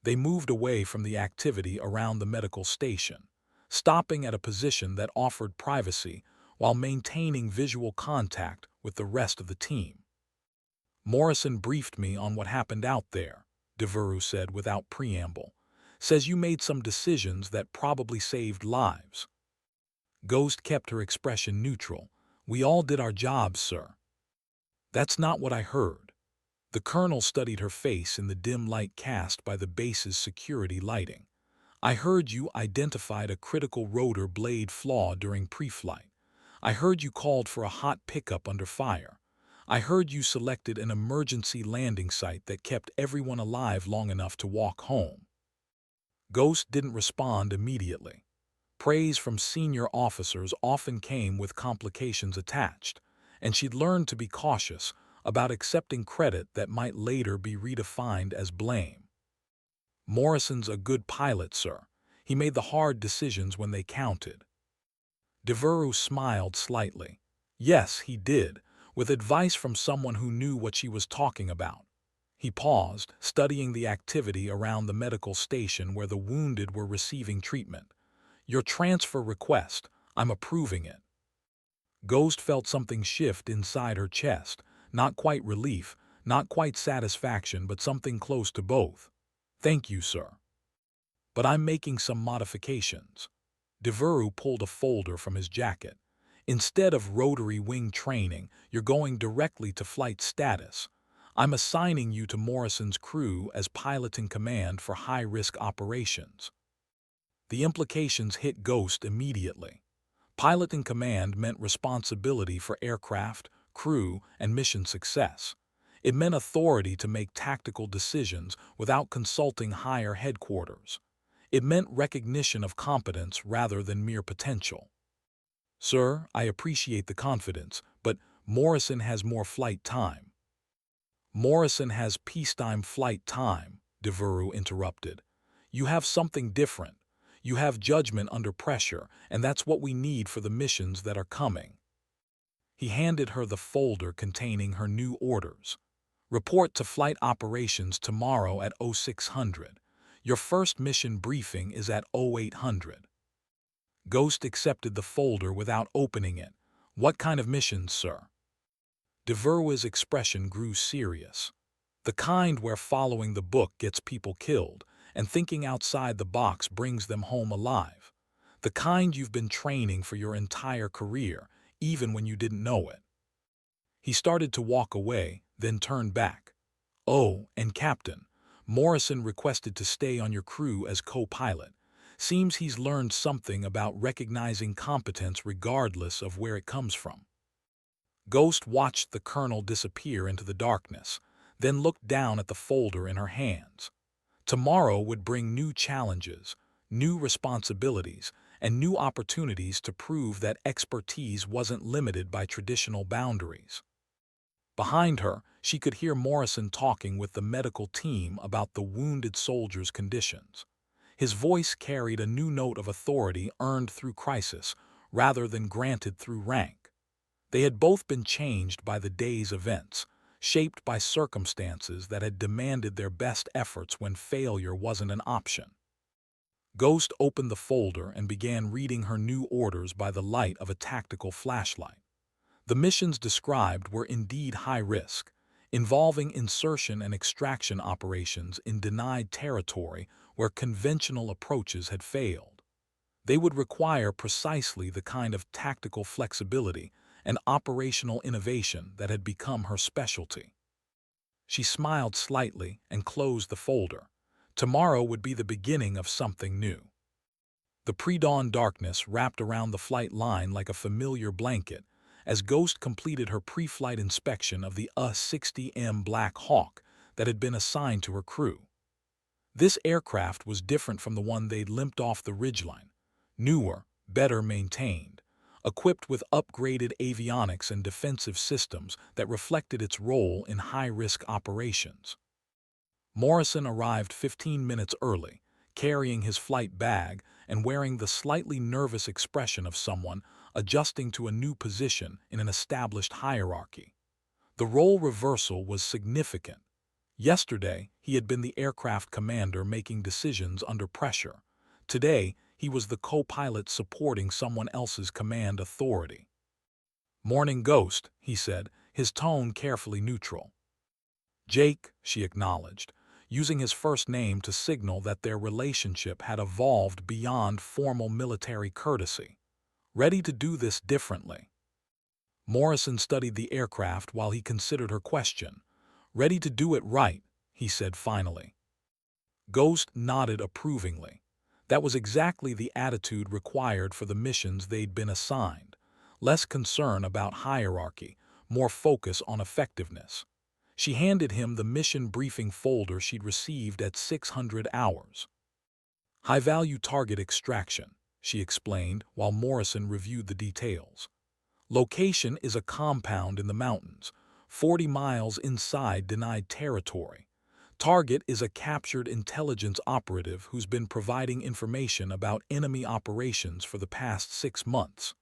They moved away from the activity around the medical station, stopping at a position that offered privacy while maintaining visual contact with the rest of the team. "Morrison briefed me on what happened out there," Devereaux said without preamble. "Says you made some decisions that probably saved lives." Ghost kept her expression neutral. "We all did our jobs, sir." "That's not what I heard." The colonel studied her face in the dim light cast by the base's security lighting. "I heard you identified a critical rotor blade flaw during pre-flight. I heard you called for a hot pickup under fire. I heard you selected an emergency landing site that kept everyone alive long enough to walk home." Ghost didn't respond immediately. Praise from senior officers often came with complications attached, and she'd learned to be cautious about accepting credit that might later be redefined as blame. "Morrison's a good pilot, sir. He made the hard decisions when they counted." Devereaux smiled slightly. "Yes, he did, with advice from someone who knew what she was talking about." He paused, studying the activity around the medical station where the wounded were receiving treatment. Your transfer request. I'm approving it. Ghost felt something shift inside her chest, not quite relief, not quite satisfaction, but something close to both. Thank you, sir. But I'm making some modifications. Devereaux pulled a folder from his jacket. Instead of rotary wing training, you're going directly to flight status. I'm assigning you to Morrison's crew as pilot in command for high-risk operations. The implications hit Ghost immediately. Pilot in command meant responsibility for aircraft, crew, and mission success. It meant authority to make tactical decisions without consulting higher headquarters. It meant recognition of competence rather than mere potential. Sir, I appreciate the confidence, but Morrison has more flight time. Morrison has peacetime flight time, Devereaux interrupted. You have something different. You have judgment under pressure, and that's what we need for the missions that are coming. He handed her the folder containing her new orders. Report to flight operations tomorrow at 0600. Your first mission briefing is at 0800. Ghost accepted the folder without opening it. What kind of missions, sir? Devereaux's expression grew serious. The kind where following the book gets people killed, and thinking outside the box brings them home alive. The kind you've been training for your entire career, even when you didn't know it. He started to walk away, then turned back. Oh, and Captain, Morrison requested to stay on your crew as co-pilot. Seems he's learned something about recognizing competence regardless of where it comes from. Ghost watched the colonel disappear into the darkness, then looked down at the folder in her hands. Tomorrow would bring new challenges, new responsibilities, and new opportunities to prove that expertise wasn't limited by traditional boundaries. Behind her, she could hear Morrison talking with the medical team about the wounded soldier's conditions. His voice carried a new note of authority earned through crisis, rather than granted through rank. They had both been changed by the day's events, shaped by circumstances that had demanded their best efforts when failure wasn't an option. Ghost opened the folder and began reading her new orders by the light of a tactical flashlight. The missions described were indeed high risk, involving insertion and extraction operations in denied territory where conventional approaches had failed. They would require precisely the kind of tactical flexibility and operational innovation that had become her specialty. She smiled slightly and closed the folder. Tomorrow would be the beginning of something new. The pre-dawn darkness wrapped around the flight line like a familiar blanket as Ghost completed her pre-flight inspection of the A-60M Black Hawk that had been assigned to her crew. This aircraft was different from the one they'd limped off the ridgeline, newer, better maintained, equipped with upgraded avionics and defensive systems that reflected its role in high-risk operations. Morrison arrived 15 minutes early, carrying his flight bag and wearing the slightly nervous expression of someone adjusting to a new position in an established hierarchy. The role reversal was significant. Yesterday, he had been the aircraft commander making decisions under pressure. Today, he was the co-pilot supporting someone else's command authority. "Morning, Ghost," he said, his tone carefully neutral. "Jake," she acknowledged, using his first name to signal that their relationship had evolved beyond formal military courtesy. Ready to do this differently. Morrison studied the aircraft while he considered her question. "Ready to do it right," he said finally. Ghost nodded approvingly. That was exactly the attitude required for the missions they'd been assigned. Less concern about hierarchy, more focus on effectiveness. She handed him the mission briefing folder she'd received at 600 hours. "High-value target extraction," she explained while Morrison reviewed the details. "Location is a compound in the mountains, 40 miles inside denied territory. Target is a captured intelligence operative who's been providing information about enemy operations for the past 6 months."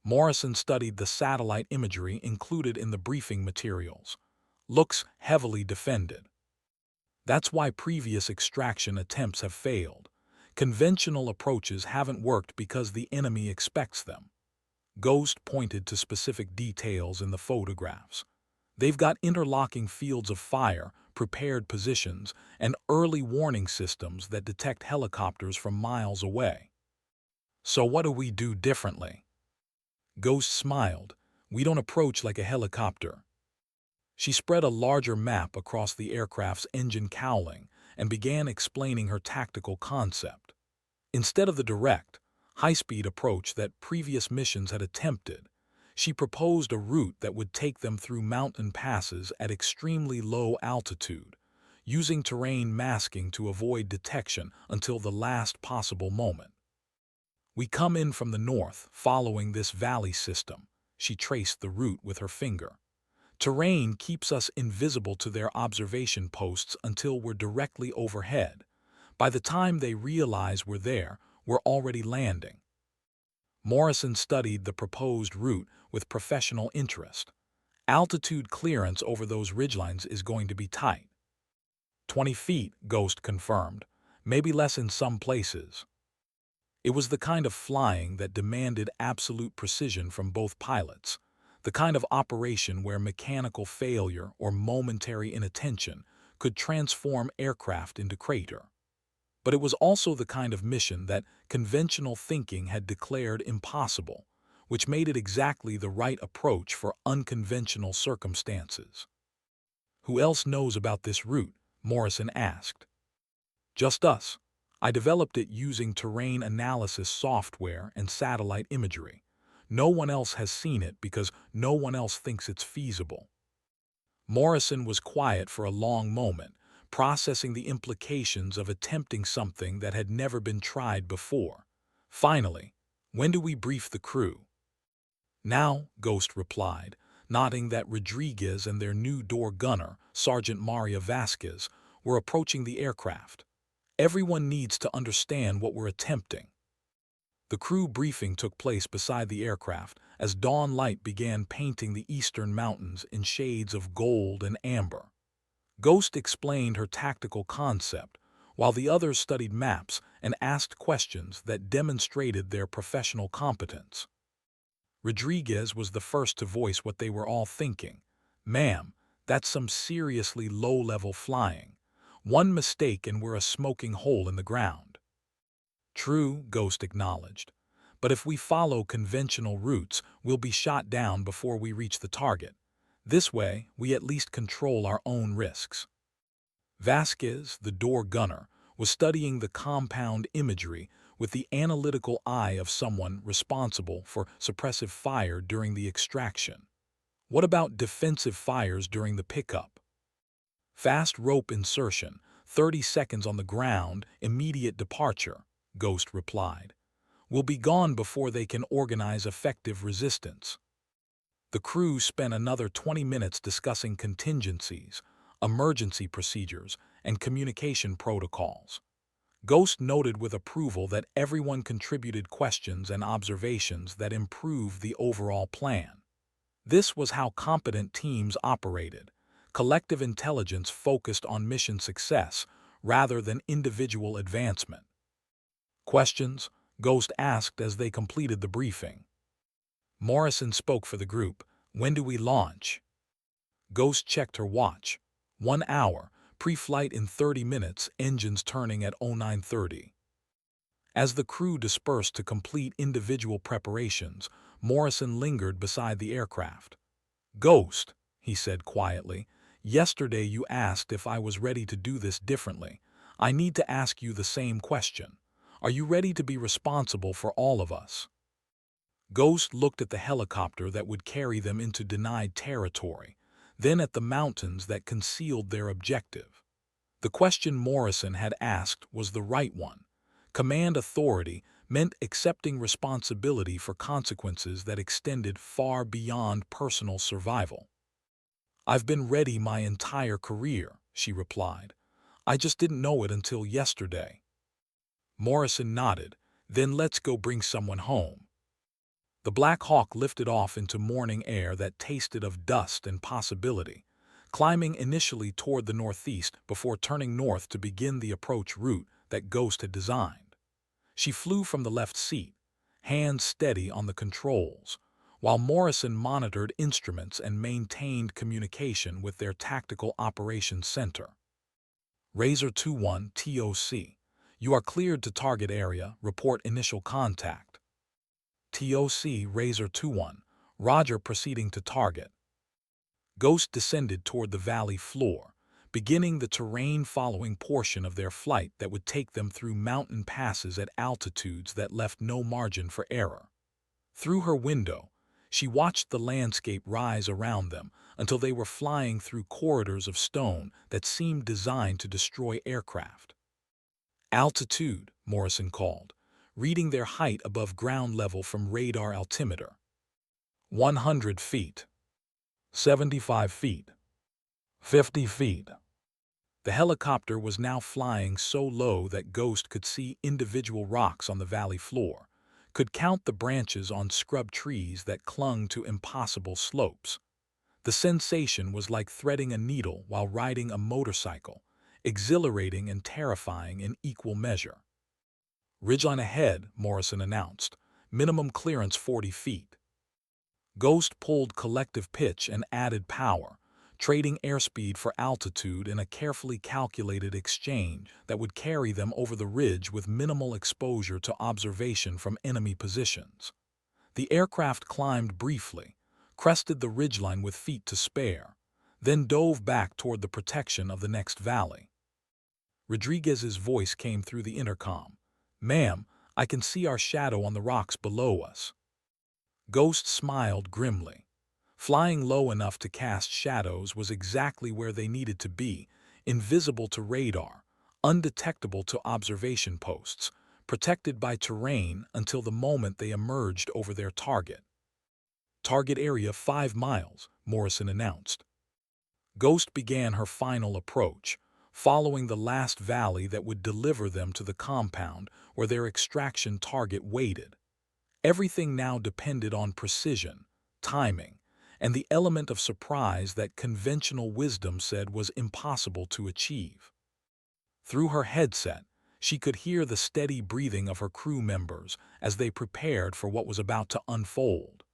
Morrison studied the satellite imagery included in the briefing materials. "Looks heavily defended. That's why previous extraction attempts have failed. Conventional approaches haven't worked because the enemy expects them. Ghost pointed to specific details in the photographs. They've got interlocking fields of fire, prepared positions, and early warning systems that detect helicopters from miles away. So what do we do differently? Ghost smiled. We don't approach like a helicopter. She spread a larger map across the aircraft's engine cowling and began explaining her tactical concept. Instead of the direct, high-speed approach that previous missions had attempted, she proposed a route that would take them through mountain passes at extremely low altitude, using terrain masking to avoid detection until the last possible moment. We come in from the north, following this valley system. She traced the route with her finger. Terrain keeps us invisible to their observation posts until we're directly overhead. By the time they realize we're there, we're already landing. Morrison studied the proposed route with professional interest. Altitude clearance over those ridgelines is going to be tight. 20 feet, Ghost confirmed, maybe less in some places. It was the kind of flying that demanded absolute precision from both pilots, the kind of operation where mechanical failure or momentary inattention could transform aircraft into crater. But it was also the kind of mission that conventional thinking had declared impossible, which made it exactly the right approach for unconventional circumstances. Who else knows about this route? Morrison asked. Just us. I developed it using terrain analysis software and satellite imagery. No one else has seen it because no one else thinks it's feasible. Morrison was quiet for a long moment, processing the implications of attempting something that had never been tried before. Finally, when do we brief the crew? Now, Ghost replied, nodding that Rodriguez and their new door gunner, Sergeant Maria Vasquez, were approaching the aircraft. Everyone needs to understand what we're attempting. The crew briefing took place beside the aircraft as dawn light began painting the eastern mountains in shades of gold and amber. Ghost explained her tactical concept, while the others studied maps and asked questions that demonstrated their professional competence. Rodriguez was the first to voice what they were all thinking. "Ma'am, that's some seriously low-level flying. One mistake and we're a smoking hole in the ground." True, Ghost acknowledged. But if we follow conventional routes, we'll be shot down before we reach the target. This way, we at least control our own risks. Vasquez, the door gunner, was studying the compound imagery with the analytical eye of someone responsible for suppressive fire during the extraction. What about defensive fires during the pickup? Fast rope insertion, 30 seconds on the ground, immediate departure, Ghost replied. We'll be gone before they can organize effective resistance. The crew spent another 20 minutes discussing contingencies, emergency procedures, and communication protocols. Ghost noted with approval that everyone contributed questions and observations that improved the overall plan. This was how competent teams operated, collective intelligence focused on mission success rather than individual advancement. Questions? Ghost asked as they completed the briefing. Morrison spoke for the group. When do we launch? Ghost checked her watch. 1 hour, pre-flight in 30 minutes, engines turning at 0930. As the crew dispersed to complete individual preparations, Morrison lingered beside the aircraft. Ghost, he said quietly, yesterday you asked if I was ready to do this differently. I need to ask you the same question. Are you ready to be responsible for all of us? Ghost looked at the helicopter that would carry them into denied territory, then at the mountains that concealed their objective. The question Morrison had asked was the right one. Command authority meant accepting responsibility for consequences that extended far beyond personal survival. I've been ready my entire career, she replied. I just didn't know it until yesterday. Morrison nodded. Then let's go bring someone home. The Black Hawk lifted off into morning air that tasted of dust and possibility, climbing initially toward the northeast before turning north to begin the approach route that Ghost had designed. She flew from the left seat, hands steady on the controls, while Morrison monitored instruments and maintained communication with their Tactical Operations Center. Razor 21 TOC. You are cleared to target area. Report initial contact. TOC Razor 21. Roger, proceeding to target. Ghost descended toward the valley floor, beginning the terrain-following portion of their flight that would take them through mountain passes at altitudes that left no margin for error. Through her window, she watched the landscape rise around them until they were flying through corridors of stone that seemed designed to destroy aircraft. Altitude, Morrison called, reading their height above ground level from radar altimeter. 100 feet. 75 feet. 50 feet. The helicopter was now flying so low that Ghost could see individual rocks on the valley floor, could count the branches on scrub trees that clung to impossible slopes. The sensation was like threading a needle while riding a motorcycle, exhilarating and terrifying in equal measure. Ridgeline ahead, Morrison announced. Minimum clearance 40 feet. Ghost pulled collective pitch and added power, trading airspeed for altitude in a carefully calculated exchange that would carry them over the ridge with minimal exposure to observation from enemy positions. The aircraft climbed briefly, crested the ridgeline with feet to spare, then dove back toward the protection of the next valley. Rodriguez's voice came through the intercom. "Ma'am, I can see our shadow on the rocks below us." Ghost smiled grimly. Flying low enough to cast shadows was exactly where they needed to be, invisible to radar, undetectable to observation posts, protected by terrain until the moment they emerged over their target. Target area 5 miles, Morrison announced. Ghost began her final approach, following the last valley that would deliver them to the compound where their extraction target waited. Everything now depended on precision, timing, and the element of surprise that conventional wisdom said was impossible to achieve. Through her headset, she could hear the steady breathing of her crew members as they prepared for what was about to unfold.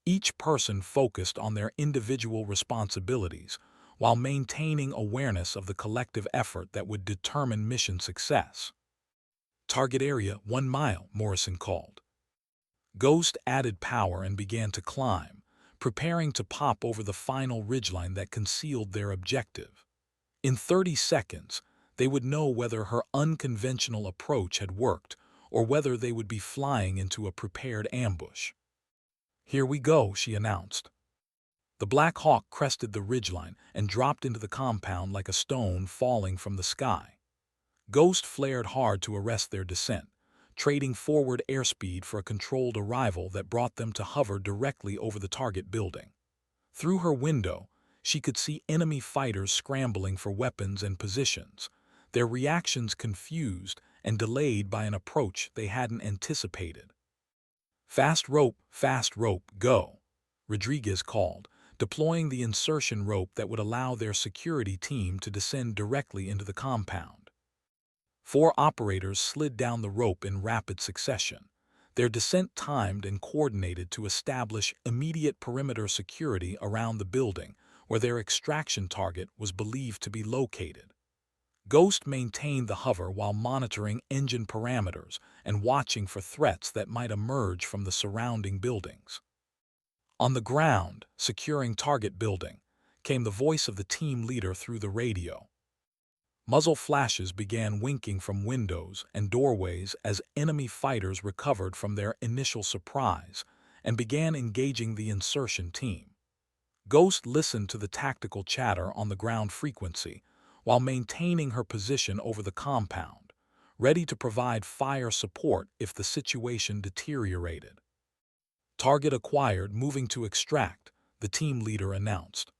Each person focused on their individual responsibilities while maintaining awareness of the collective effort that would determine mission success. Target area 1 mile, Morrison called. Ghost added power and began to climb, preparing to pop over the final ridgeline that concealed their objective. In 30 seconds, they would know whether her unconventional approach had worked or whether they would be flying into a prepared ambush. "Here we go," she announced. The Black Hawk crested the ridgeline and dropped into the compound like a stone falling from the sky. Ghost flared hard to arrest their descent, trading forward airspeed for a controlled arrival that brought them to hover directly over the target building. Through her window, she could see enemy fighters scrambling for weapons and positions, their reactions confused and delayed by an approach they hadn't anticipated. Fast rope, go," Rodriguez called, deploying the insertion rope that would allow their security team to descend directly into the compound. 4 operators slid down the rope in rapid succession, their descent timed and coordinated to establish immediate perimeter security around the building where their extraction target was believed to be located. Ghost maintained the hover while monitoring engine parameters and watching for threats that might emerge from the surrounding buildings. On the ground, securing target building, came the voice of the team leader through the radio. Muzzle flashes began winking from windows and doorways as enemy fighters recovered from their initial surprise and began engaging the insertion team. Ghost listened to the tactical chatter on the ground frequency while maintaining her position over the compound, ready to provide fire support if the situation deteriorated. "Target acquired, moving to extract," the team leader announced.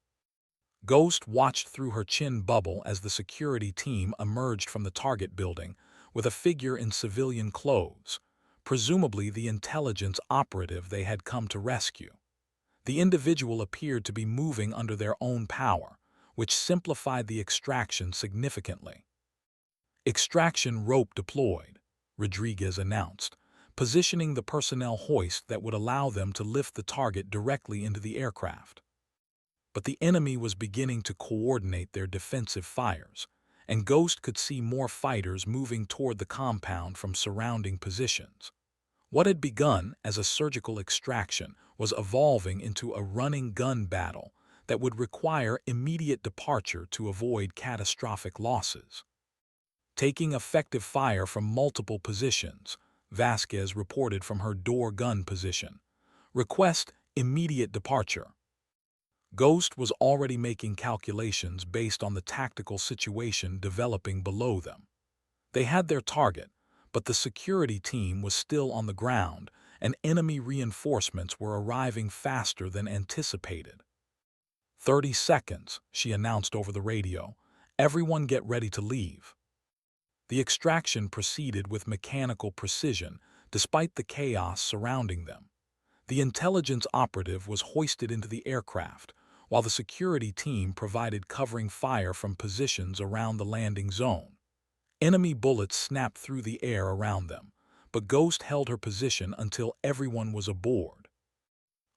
Ghost watched through her chin bubble as the security team emerged from the target building with a figure in civilian clothes, presumably the intelligence operative they had come to rescue. The individual appeared to be moving under their own power, which simplified the extraction significantly. Extraction rope deployed. Rodriguez announced, positioning the personnel hoist that would allow them to lift the target directly into the aircraft. But the enemy was beginning to coordinate their defensive fires, and Ghost could see more fighters moving toward the compound from surrounding positions. What had begun as a surgical extraction was evolving into a running gun battle that would require immediate departure to avoid catastrophic losses. Taking effective fire from multiple positions, Vasquez reported from her door gun position. Request immediate departure. Ghost was already making calculations based on the tactical situation developing below them. They had their target, but the security team was still on the ground, and enemy reinforcements were arriving faster than anticipated. 30 seconds, she announced over the radio. Everyone get ready to leave. The extraction proceeded with mechanical precision, despite the chaos surrounding them. The intelligence operative was hoisted into the aircraft, while the security team provided covering fire from positions around the landing zone. Enemy bullets snapped through the air around them, but Ghost held her position until everyone was aboard.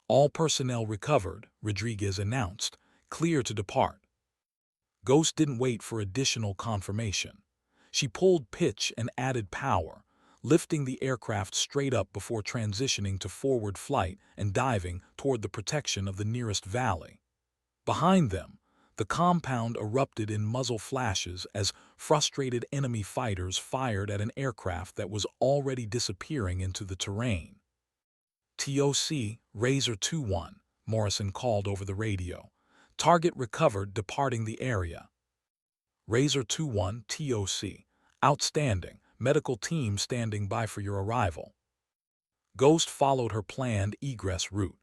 All personnel recovered, Rodriguez announced, clear to depart. Ghost didn't wait for additional confirmation. She pulled pitch and added power, lifting the aircraft straight up before transitioning to forward flight and diving toward the protection of the nearest valley. Behind them, the compound erupted in muzzle flashes as frustrated enemy fighters fired at an aircraft that was already disappearing into the terrain. TOC, Razor 2-1, Morrison called over the radio. Target recovered, departing the area. Razor 2-1, TOC. Outstanding. Medical team standing by for your arrival. Ghost followed her planned egress route,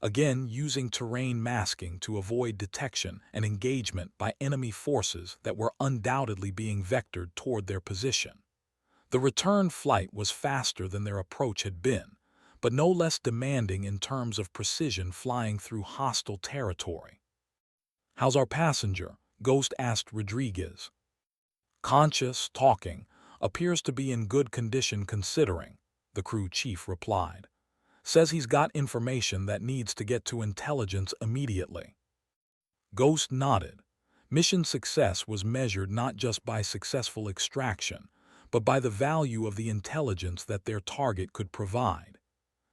again using terrain masking to avoid detection and engagement by enemy forces that were undoubtedly being vectored toward their position. The return flight was faster than their approach had been, but no less demanding in terms of precision, flying through hostile territory. "How's our passenger?" Ghost asked Rodriguez. "Conscious, talking, appears to be in good condition considering," the crew chief replied. "Says he's got information that needs to get to intelligence immediately." Ghost nodded. Mission success was measured not just by successful extraction, but by the value of the intelligence that their target could provide.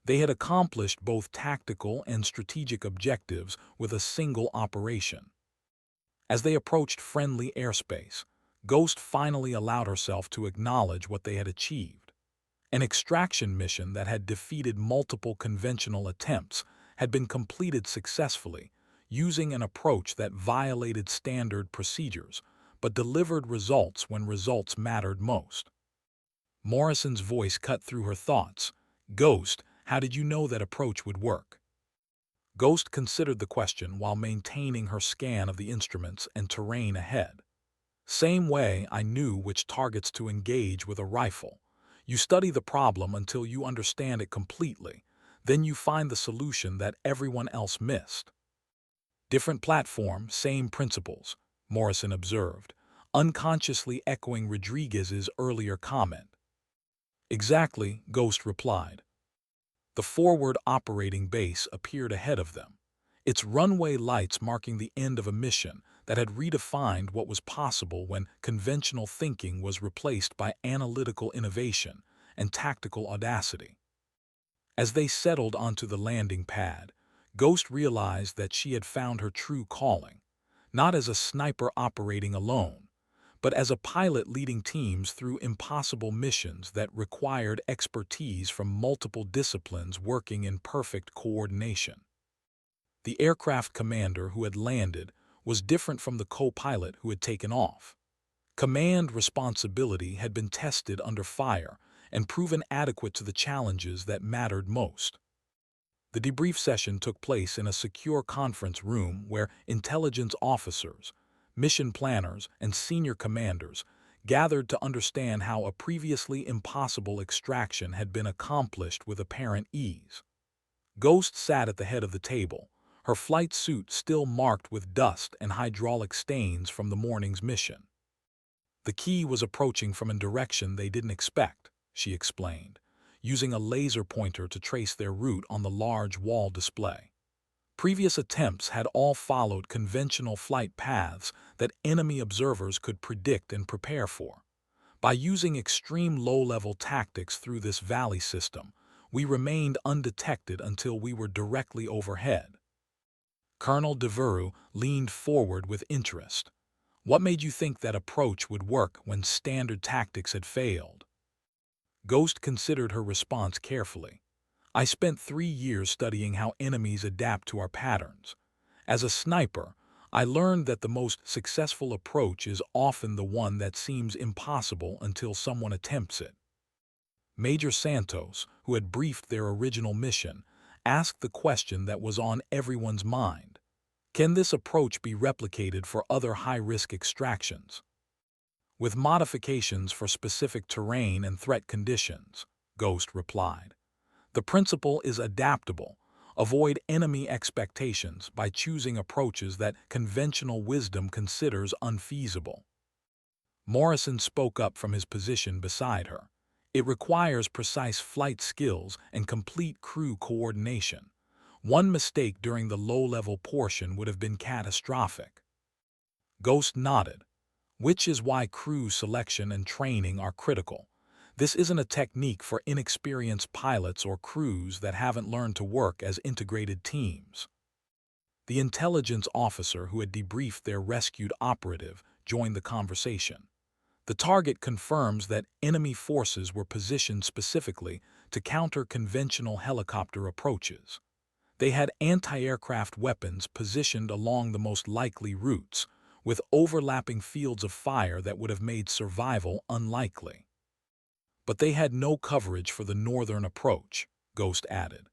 They had accomplished both tactical and strategic objectives with a single operation. As they approached friendly airspace, Ghost finally allowed herself to acknowledge what they had achieved. An extraction mission that had defeated multiple conventional attempts had been completed successfully, using an approach that violated standard procedures, but delivered results when results mattered most. Morrison's voice cut through her thoughts. "Ghost, how did you know that approach would work?" Ghost considered the question while maintaining her scan of the instruments and terrain ahead. "Same way I knew which targets to engage with a rifle. You study the problem until you understand it completely, then you find the solution that everyone else missed." "Different platform, same principles," Morrison observed, unconsciously echoing Rodriguez's earlier comment. "Exactly," Ghost replied. The forward operating base appeared ahead of them, its runway lights marking the end of a mission that had redefined what was possible when conventional thinking was replaced by analytical innovation and tactical audacity. As they settled onto the landing pad, Ghost realized that she had found her true calling, not as a sniper operating alone, but as a pilot leading teams through impossible missions that required expertise from multiple disciplines working in perfect coordination. The aircraft commander who had landed was different from the co-pilot who had taken off. Command responsibility had been tested under fire and proven adequate to the challenges that mattered most. The debrief session took place in a secure conference room where intelligence officers, mission planners, and senior commanders gathered to understand how a previously impossible extraction had been accomplished with apparent ease. Ghost sat at the head of the table, her flight suit still marked with dust and hydraulic stains from the morning's mission. The key was approaching from a direction they didn't expect. she explained, using a laser pointer to trace their route on the large wall display. Previous attempts had all followed conventional flight paths that enemy observers could predict and prepare for. By using extreme low-level tactics through this valley system, we remained undetected until we were directly overhead. Colonel Devereaux leaned forward with interest. What made you think that approach would work when standard tactics had failed? Ghost considered her response carefully. I spent 3 years studying how enemies adapt to our patterns. As a sniper, I learned that the most successful approach is often the one that seems impossible until someone attempts it. Major Santos, who had briefed their original mission, asked the question that was on everyone's mind. Can this approach be replicated for other high-risk extractions? With modifications for specific terrain and threat conditions, Ghost replied. The principle is adaptable. Avoid enemy expectations by choosing approaches that conventional wisdom considers unfeasible. Morrison spoke up from his position beside her. It requires precise flight skills and complete crew coordination. One mistake during the low-level portion would have been catastrophic. Ghost nodded, which is why crew selection and training are critical. This isn't a technique for inexperienced pilots or crews that haven't learned to work as integrated teams. The intelligence officer who had debriefed their rescued operative joined the conversation. The target confirms that enemy forces were positioned specifically to counter conventional helicopter approaches. They had anti-aircraft weapons positioned along the most likely routes, with overlapping fields of fire that would have made survival unlikely. But they had no coverage for the northern approach, Ghost added,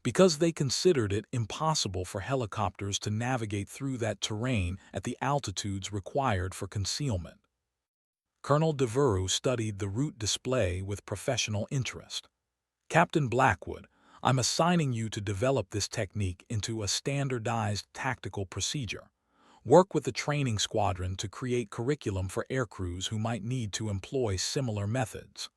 because they considered it impossible for helicopters to navigate through that terrain at the altitudes required for concealment. Colonel Devereaux studied the route display with professional interest. Captain Blackwood, I'm assigning you to develop this technique into a standardized tactical procedure. Work with the training squadron to create curriculum for aircrews who might need to employ similar methods.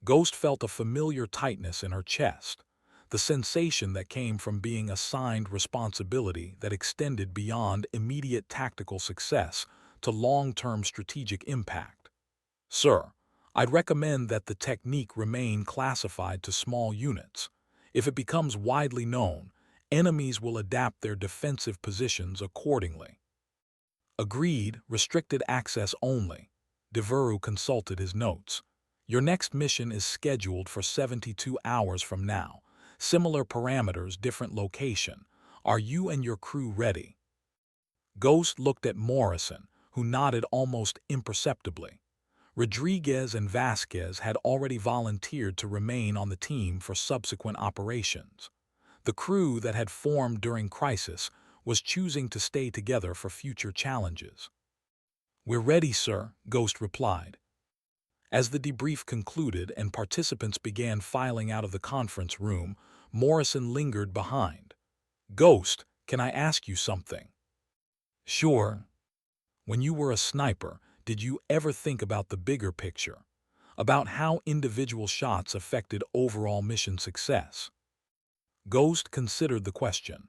Ghost felt a familiar tightness in her chest, the sensation that came from being assigned responsibility that extended beyond immediate tactical success to long-term strategic impact. Sir, I'd recommend that the technique remain classified to small units. If it becomes widely known, enemies will adapt their defensive positions accordingly. Agreed, restricted access only. Devereaux consulted his notes. Your next mission is scheduled for 72 hours from now. Similar parameters, different location. Are you and your crew ready? Ghost looked at Morrison, who nodded almost imperceptibly. Rodriguez and Vasquez had already volunteered to remain on the team for subsequent operations. The crew that had formed during crisis was choosing to stay together for future challenges. We're ready, sir, Ghost replied. As the debrief concluded and participants began filing out of the conference room, Morrison lingered behind. Ghost, can I ask you something? Sure. When you were a sniper, did you ever think about the bigger picture? About how individual shots affected overall mission success? Ghost considered the question.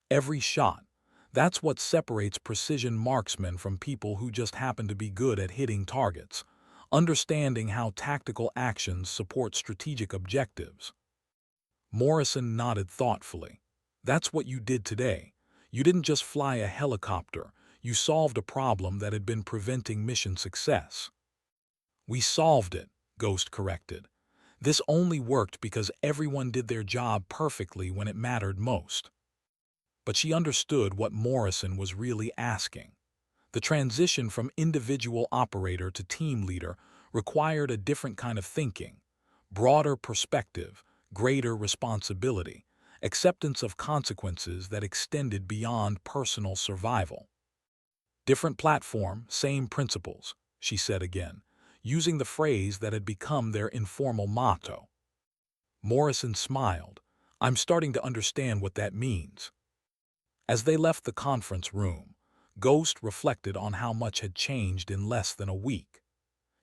Every shot. That's what separates precision marksmen from people who just happen to be good at hitting targets. Understanding how tactical actions support strategic objectives. Morrison nodded thoughtfully. That's what you did today. You didn't just fly a helicopter. You solved a problem that had been preventing mission success. We solved it, Ghost corrected. This only worked because everyone did their job perfectly when it mattered most. But she understood what Morrison was really asking. The transition from individual operator to team leader required a different kind of thinking, broader perspective, greater responsibility, acceptance of consequences that extended beyond personal survival. Different platform, same principles, she said again, using the phrase that had become their informal motto. Morrison smiled. I'm starting to understand what that means. As they left the conference room, Ghost reflected on how much had changed in less than a week.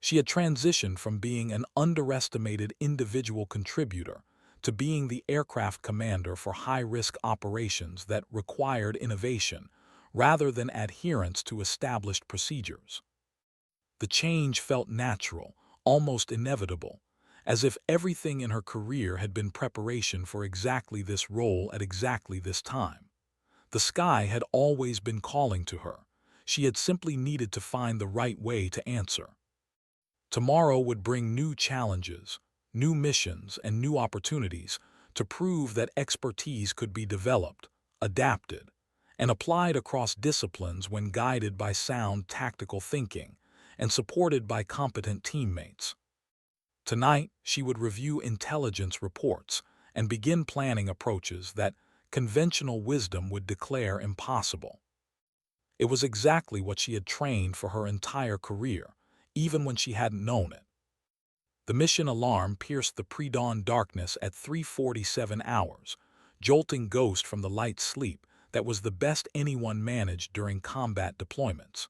She had transitioned from being an underestimated individual contributor to being the aircraft commander for high-risk operations that required innovation rather than adherence to established procedures. The change felt natural, almost inevitable, as if everything in her career had been preparation for exactly this role at exactly this time. The sky had always been calling to her. She had simply needed to find the right way to answer. Tomorrow would bring new challenges, new missions, and new opportunities to prove that expertise could be developed, adapted, and applied across disciplines when guided by sound tactical thinking and supported by competent teammates. Tonight, she would review intelligence reports and begin planning approaches that conventional wisdom would declare impossible. It was exactly what she had trained for her entire career, even when she hadn't known it. The mission alarm pierced the pre-dawn darkness at 3:47 hours, jolting Ghost from the light sleep that was the best anyone managed during combat deployments.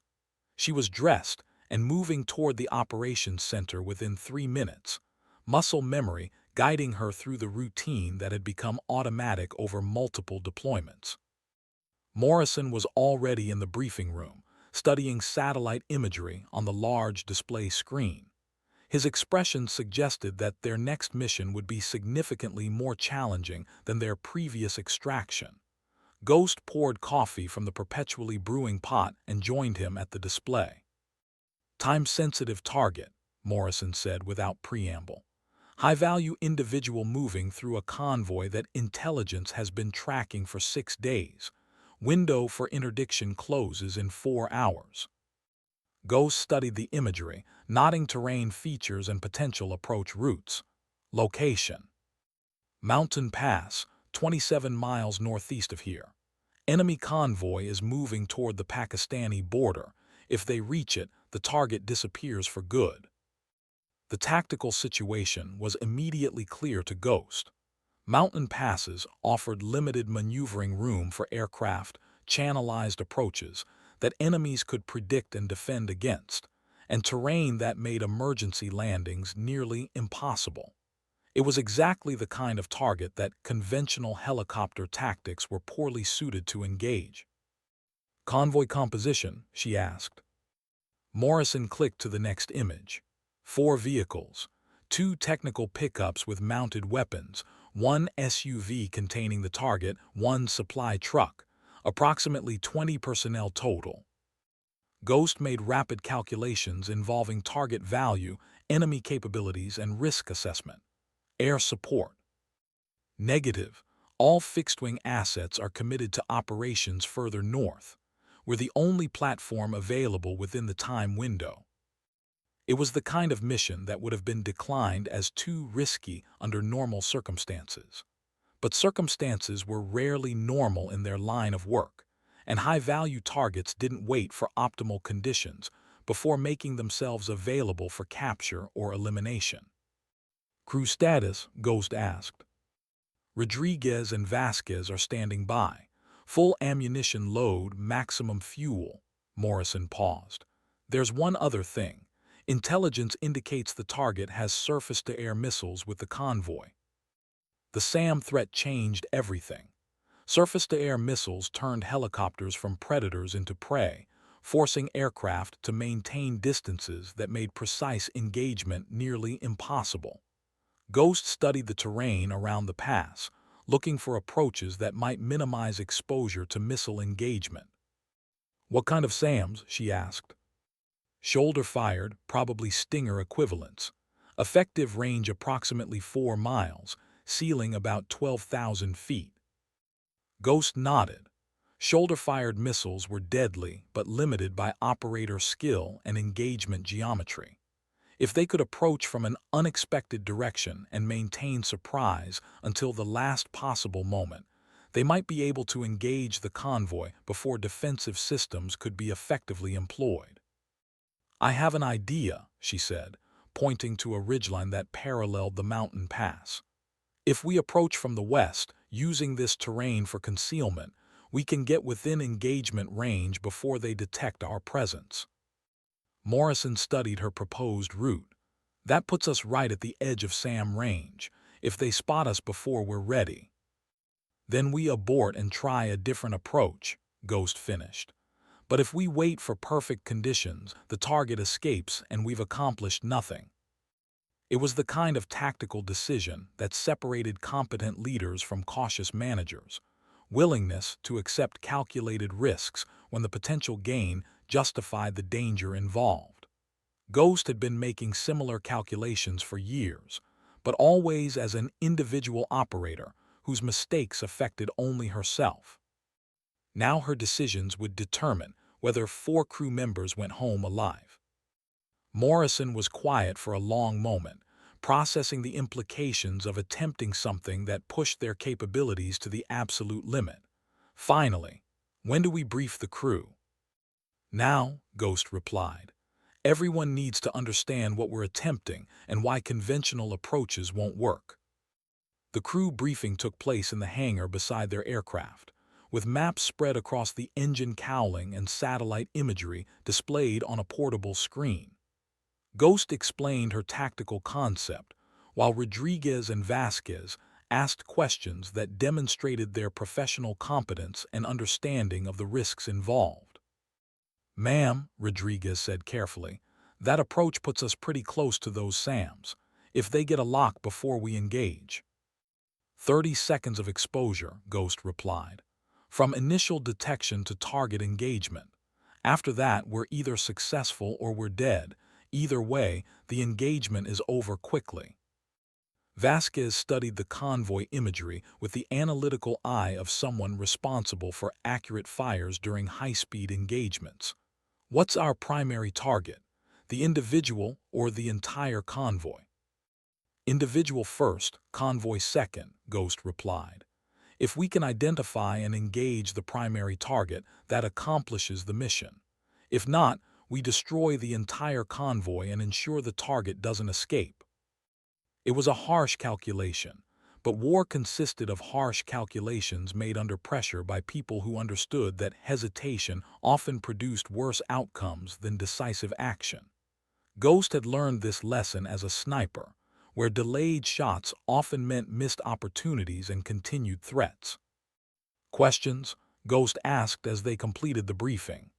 She was dressed and moving toward the operations center within 3 minutes, muscle memory guiding her through the routine that had become automatic over multiple deployments. Morrison was already in the briefing room, studying satellite imagery on the large display screen. His expression suggested that their next mission would be significantly more challenging than their previous extraction. Ghost poured coffee from the perpetually brewing pot and joined him at the display. Time-sensitive target, Morrison said without preamble. High-value individual moving through a convoy that intelligence has been tracking for 6 days. Window for interdiction closes in 4 hours. Ghost studied the imagery, noting terrain features and potential approach routes. Location: Mountain Pass, 27 miles northeast of here. Enemy convoy is moving toward the Pakistani border. If they reach it, the target disappears for good. The tactical situation was immediately clear to Ghost. Mountain passes offered limited maneuvering room for aircraft, channelized approaches that enemies could predict and defend against, and terrain that made emergency landings nearly impossible. It was exactly the kind of target that conventional helicopter tactics were poorly suited to engage. Convoy composition, she asked. Morrison clicked to the next image. 4 vehicles, 2 technical pickups with mounted weapons, 1 SUV containing the target, 1 supply truck, approximately 20 personnel total. Ghost made rapid calculations involving target value, enemy capabilities, and risk assessment. Air support: negative. All fixed-wing assets are committed to operations further north. We're the only platform available within the time window. It was the kind of mission that would have been declined as too risky under normal circumstances. But circumstances were rarely normal in their line of work, and high-value targets didn't wait for optimal conditions before making themselves available for capture or elimination. Crew status, Ghost asked. Rodriguez and Vasquez are standing by. Full ammunition load, maximum fuel. Morrison paused. There's one other thing. Intelligence indicates the target has surface-to-air missiles with the convoy. The SAM threat changed everything. Surface-to-air missiles turned helicopters from predators into prey, forcing aircraft to maintain distances that made precise engagement nearly impossible. Ghost studied the terrain around the pass, looking for approaches that might minimize exposure to missile engagement. What kind of SAMs? She asked. Shoulder-fired, probably Stinger equivalents. Effective range approximately 4 miles, ceiling about 12,000 feet. Ghost nodded. Shoulder-fired missiles were deadly but limited by operator skill and engagement geometry. If they could approach from an unexpected direction and maintain surprise until the last possible moment, they might be able to engage the convoy before defensive systems could be effectively employed. I have an idea, she said, pointing to a ridgeline that paralleled the mountain pass. If we approach from the west, using this terrain for concealment, we can get within engagement range before they detect our presence. Morrison studied her proposed route. That puts us right at the edge of SAM range. If they spot us before we're ready, then we abort and try a different approach, Ghost finished. But if we wait for perfect conditions, the target escapes and we've accomplished nothing. It was the kind of tactical decision that separated competent leaders from cautious managers, willingness to accept calculated risks when the potential gain justified the danger involved. Ghost had been making similar calculations for years, but always as an individual operator whose mistakes affected only herself. Now her decisions would determine whether 4 crew members went home alive. Morrison was quiet for a long moment, processing the implications of attempting something that pushed their capabilities to the absolute limit. Finally, when do we brief the crew? Now, Ghost replied. Everyone needs to understand what we're attempting and why conventional approaches won't work. The crew briefing took place in the hangar beside their aircraft, with maps spread across the engine cowling and satellite imagery displayed on a portable screen. Ghost explained her tactical concept, while Rodriguez and Vasquez asked questions that demonstrated their professional competence and understanding of the risks involved. "Ma'am," Rodriguez said carefully, "that approach puts us pretty close to those SAMs, if they get a lock before we engage." 30 seconds of exposure, Ghost replied. From initial detection to target engagement. After that, we're either successful or we're dead. Either way, the engagement is over quickly. Vasquez studied the convoy imagery with the analytical eye of someone responsible for accurate fires during high-speed engagements. What's our primary target? The individual or the entire convoy? Individual first, convoy second, Ghost replied. If we can identify and engage the primary target, that accomplishes the mission. If not, we destroy the entire convoy and ensure the target doesn't escape. It was a harsh calculation, but war consisted of harsh calculations made under pressure by people who understood that hesitation often produced worse outcomes than decisive action. Ghost had learned this lesson as a sniper, where delayed shots often meant missed opportunities and continued threats. "Questions?" Ghost asked as they completed the briefing.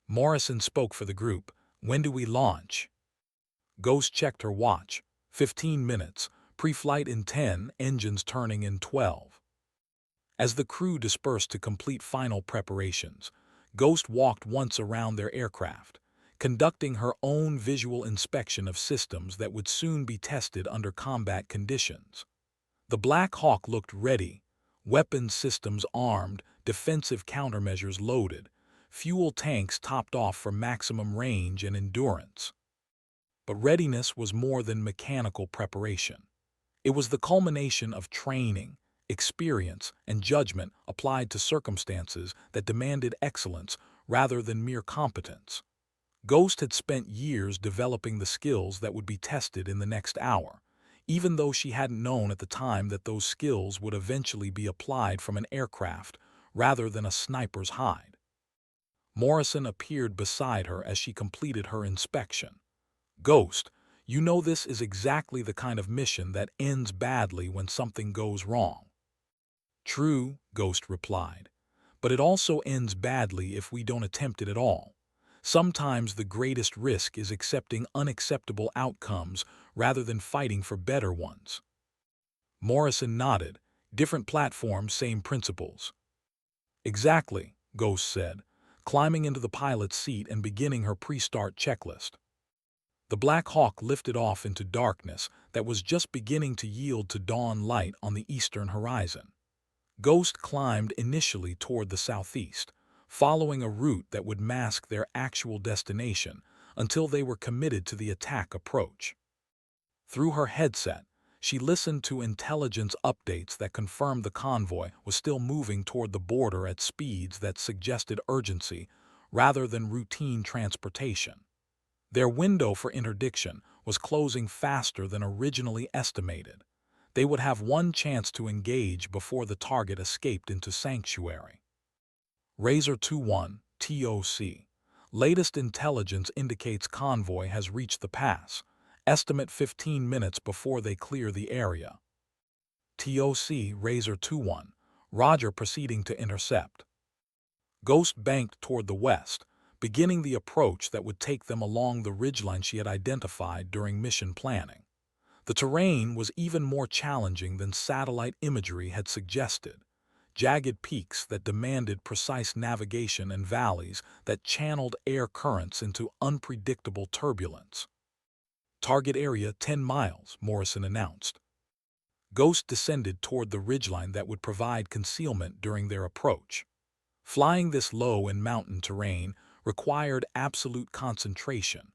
Morrison spoke for the group. "When do we launch?" Ghost checked her watch. 15 minutes, pre-flight in 10, engines turning in 12. As the crew dispersed to complete final preparations, Ghost walked once around their aircraft, conducting her own visual inspection of systems that would soon be tested under combat conditions. The Black Hawk looked ready, weapons systems armed, defensive countermeasures loaded, fuel tanks topped off for maximum range and endurance. But readiness was more than mechanical preparation. It was the culmination of training, experience, and judgment applied to circumstances that demanded excellence rather than mere competence. Ghost had spent years developing the skills that would be tested in the next hour, even though she hadn't known at the time that those skills would eventually be applied from an aircraft rather than a sniper's hide. Morrison appeared beside her as she completed her inspection. "Ghost, you know this is exactly the kind of mission that ends badly when something goes wrong." "True," Ghost replied, "but it also ends badly if we don't attempt it at all. Sometimes the greatest risk is accepting unacceptable outcomes rather than fighting for better ones." Morrison nodded. "Different platforms, same principles." "Exactly," Ghost said, climbing into the pilot's seat and beginning her pre-start checklist. The Black Hawk lifted off into darkness that was just beginning to yield to dawn light on the eastern horizon. Ghost climbed initially toward the southeast, following a route that would mask their actual destination until they were committed to the attack approach. Through her headset, she listened to intelligence updates that confirmed the convoy was still moving toward the border at speeds that suggested urgency rather than routine transportation. Their window for interdiction was closing faster than originally estimated. They would have one chance to engage before the target escaped into sanctuary. Razor 21, TOC. Latest intelligence indicates convoy has reached the pass. Estimate 15 minutes before they clear the area. TOC Razor 2-1. Roger proceeding to intercept. Ghost banked toward the west, beginning the approach that would take them along the ridgeline she had identified during mission planning. The terrain was even more challenging than satellite imagery had suggested. Jagged peaks that demanded precise navigation and valleys that channeled air currents into unpredictable turbulence. Target area 10 miles, Morrison announced. Ghost descended toward the ridgeline that would provide concealment during their approach. Flying this low in mountain terrain required absolute concentration.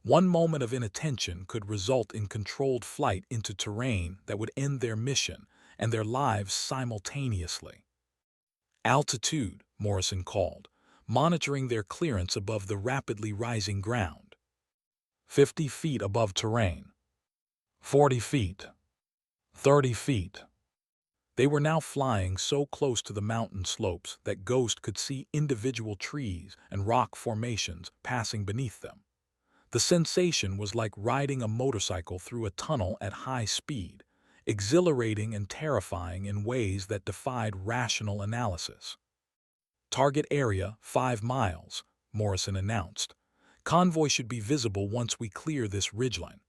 One moment of inattention could result in controlled flight into terrain that would end their mission and their lives simultaneously. Altitude, Morrison called, monitoring their clearance above the rapidly rising ground. 50 feet above terrain. 40 feet. 30 feet. They were now flying so close to the mountain slopes that Ghost could see individual trees and rock formations passing beneath them. The sensation was like riding a motorcycle through a tunnel at high speed, exhilarating and terrifying in ways that defied rational analysis. Target area 5 miles, Morrison announced. Convoy should be visible once we clear this ridgeline.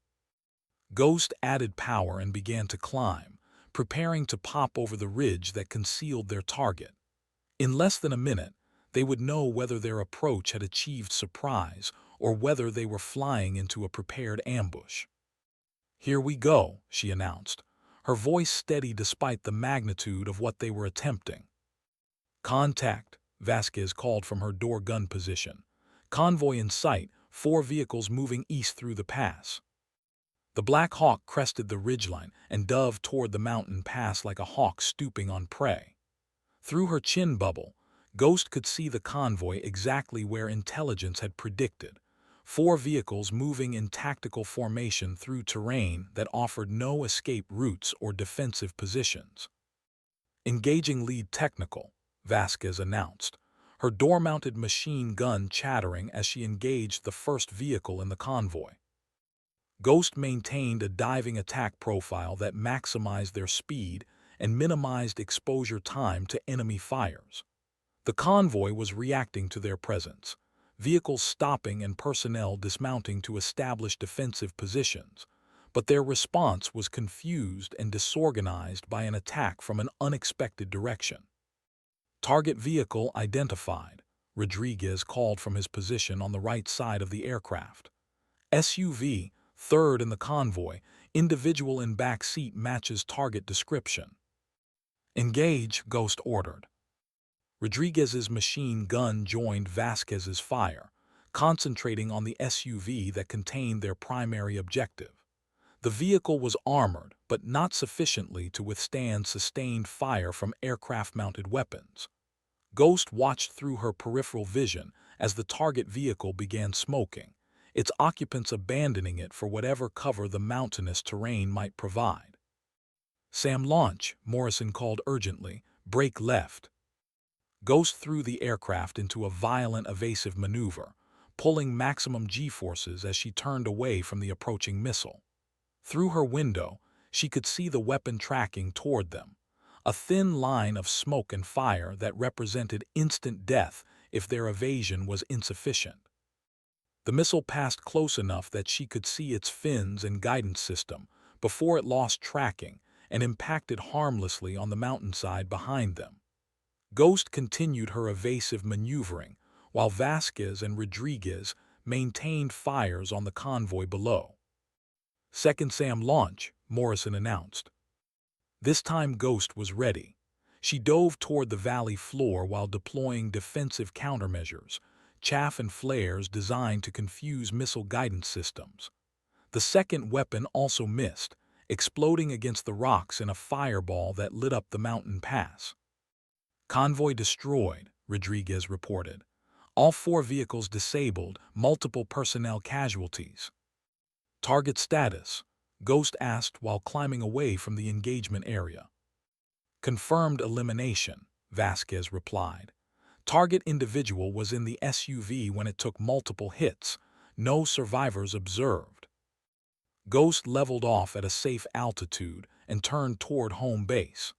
Ghost added power and began to climb, preparing to pop over the ridge that concealed their target. In less than a minute, they would know whether their approach had achieved surprise or whether they were flying into a prepared ambush. "Here we go," she announced, her voice steady despite the magnitude of what they were attempting. "Contact," Vasquez called from her door gun position. "Convoy in sight, 4 vehicles moving east through the pass." The Black Hawk crested the ridgeline and dove toward the mountain pass like a hawk stooping on prey. Through her chin bubble, Ghost could see the convoy exactly where intelligence had predicted. 4 vehicles moving in tactical formation through terrain that offered no escape routes or defensive positions. "Engaging lead technical," Vasquez announced, her door-mounted machine gun chattering as she engaged the first vehicle in the convoy. Ghost maintained a diving attack profile that maximized their speed and minimized exposure time to enemy fires. The convoy was reacting to their presence, vehicles stopping and personnel dismounting to establish defensive positions, but their response was confused and disorganized by an attack from an unexpected direction. "Target vehicle identified," Rodriguez called from his position on the right side of the aircraft. "SUV, third in the convoy, individual in back seat matches target description." "Engage," Ghost ordered. Rodriguez's machine gun joined Vasquez's fire, concentrating on the SUV that contained their primary objective. The vehicle was armored, but not sufficiently to withstand sustained fire from aircraft-mounted weapons. Ghost watched through her peripheral vision as the target vehicle began smoking, its occupants abandoning it for whatever cover the mountainous terrain might provide. "Sam, launch," Morrison called urgently. "Brake left." Ghost threw the aircraft into a violent evasive maneuver, pulling maximum G-forces as she turned away from the approaching missile. Through her window, she could see the weapon tracking toward them, a thin line of smoke and fire that represented instant death if their evasion was insufficient. The missile passed close enough that she could see its fins and guidance system before it lost tracking and impacted harmlessly on the mountainside behind them. Ghost continued her evasive maneuvering, while Vasquez and Rodriguez maintained fires on the convoy below. "Second SAM launch," Morrison announced. This time Ghost was ready. She dove toward the valley floor while deploying defensive countermeasures, chaff and flares designed to confuse missile guidance systems. The second weapon also missed, exploding against the rocks in a fireball that lit up the mountain pass. "Convoy destroyed," Rodriguez reported. "All 4 vehicles disabled, multiple personnel casualties." "Target status?" Ghost asked while climbing away from the engagement area. "Confirmed elimination," Vasquez replied. Target individual was in the SUV when it took multiple hits. No survivors observed. Ghost leveled off at a safe altitude and turned toward home base.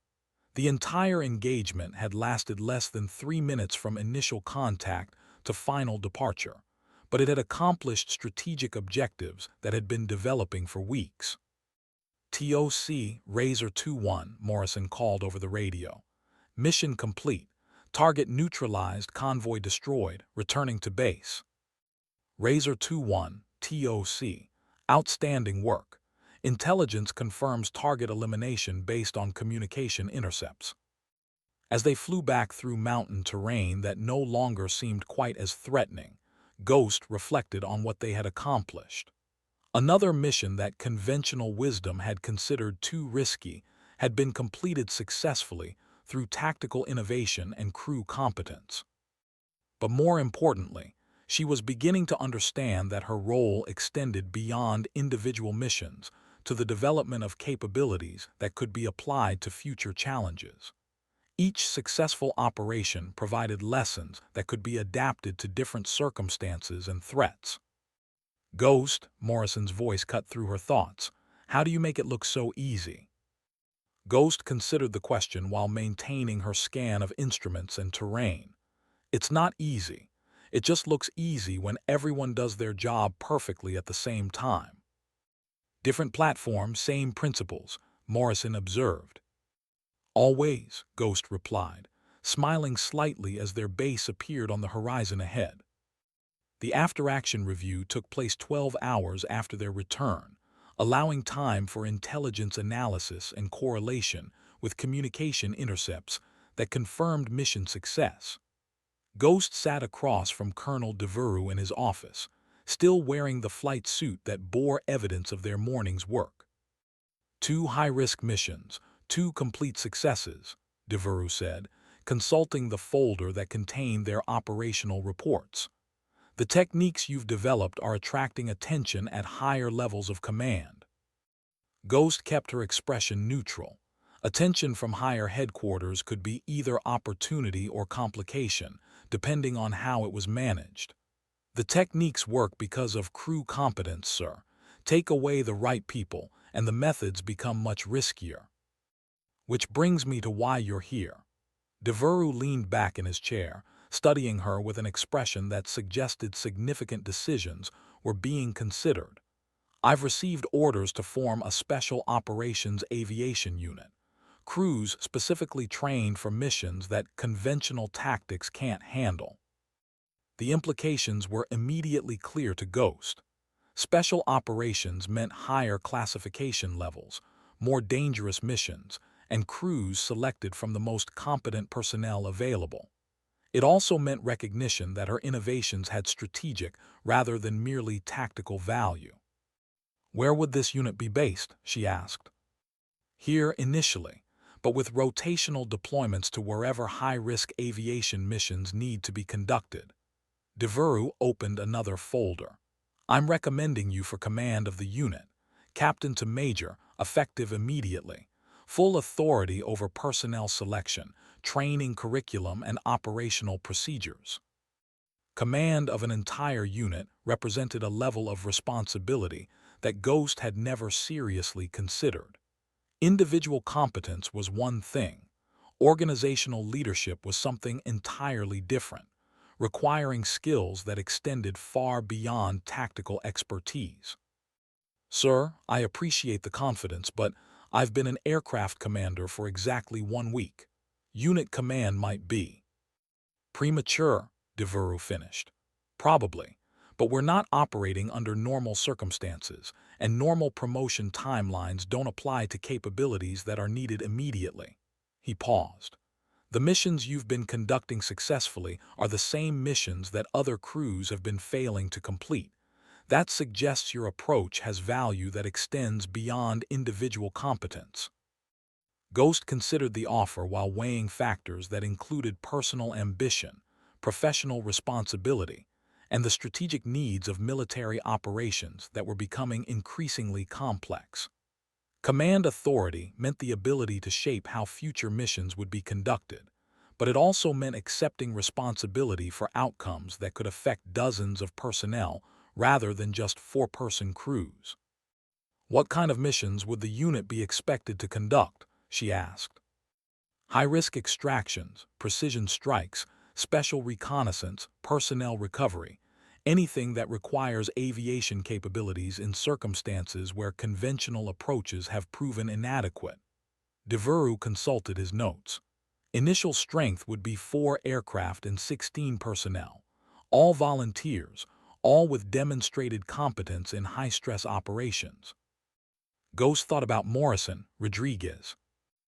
The entire engagement had lasted less than 3 minutes from initial contact to final departure, but it had accomplished strategic objectives that had been developing for weeks. TOC Razor 2-1, Morrison called over the radio. Mission complete. Target neutralized, convoy destroyed, returning to base. Razor 2-1, TOC. Outstanding work. Intelligence confirms target elimination based on communication intercepts. As they flew back through mountain terrain that no longer seemed quite as threatening, Ghost reflected on what they had accomplished. Another mission that conventional wisdom had considered too risky had been completed successfully through tactical innovation and crew competence. But more importantly, she was beginning to understand that her role extended beyond individual missions to the development of capabilities that could be applied to future challenges. Each successful operation provided lessons that could be adapted to different circumstances and threats. Ghost, Morrison's voice cut through her thoughts. How do you make it look so easy? Ghost considered the question while maintaining her scan of instruments and terrain. It's not easy. It just looks easy when everyone does their job perfectly at the same time. Different platform, same principles, Morrison observed. Always, Ghost replied, smiling slightly as their base appeared on the horizon ahead. The after-action review took place 12 hours after their return, allowing time for intelligence analysis and correlation with communication intercepts that confirmed mission success. Ghost sat across from Colonel Devereaux in his office, still wearing the flight suit that bore evidence of their morning's work. 2 high-risk missions, 2 complete successes, Devereaux said, consulting the folder that contained their operational reports. The techniques you've developed are attracting attention at higher levels of command. Ghost kept her expression neutral. Attention from higher headquarters could be either opportunity or complication, depending on how it was managed. The techniques work because of crew competence, sir. Take away the right people, and the methods become much riskier. Which brings me to why you're here. Devereaux leaned back in his chair, studying her with an expression that suggested significant decisions were being considered. I've received orders to form a special operations aviation unit. Crews specifically trained for missions that conventional tactics can't handle. The implications were immediately clear to Ghost. Special operations meant higher classification levels, more dangerous missions, and crews selected from the most competent personnel available. It also meant recognition that her innovations had strategic rather than merely tactical value. Where would this unit be based? She asked. Here initially, but with rotational deployments to wherever high-risk aviation missions need to be conducted. Devereaux opened another folder. I'm recommending you for command of the unit, captain to major, effective immediately. Full authority over personnel selection, training curriculum, and operational procedures. Command of an entire unit represented a level of responsibility that Ghost had never seriously considered. Individual competence was one thing. Organizational leadership was something entirely different, requiring skills that extended far beyond tactical expertise. Sir, I appreciate the confidence, but I've been an aircraft commander for exactly 1 week. Unit command might be premature, Devereaux finished. Probably, but we're not operating under normal circumstances, and normal promotion timelines don't apply to capabilities that are needed immediately. He paused. The missions you've been conducting successfully are the same missions that other crews have been failing to complete. That suggests your approach has value that extends beyond individual competence. Ghost considered the offer while weighing factors that included personal ambition, professional responsibility, and the strategic needs of military operations that were becoming increasingly complex. Command authority meant the ability to shape how future missions would be conducted, but it also meant accepting responsibility for outcomes that could affect dozens of personnel rather than just four-person crews. What kind of missions would the unit be expected to conduct? She asked. High-risk extractions, precision strikes, special reconnaissance, personnel recovery, anything that requires aviation capabilities in circumstances where conventional approaches have proven inadequate. Devereaux consulted his notes. Initial strength would be 4 aircraft and 16 personnel, all volunteers, all with demonstrated competence in high-stress operations. Ghost thought about Morrison, Rodriguez,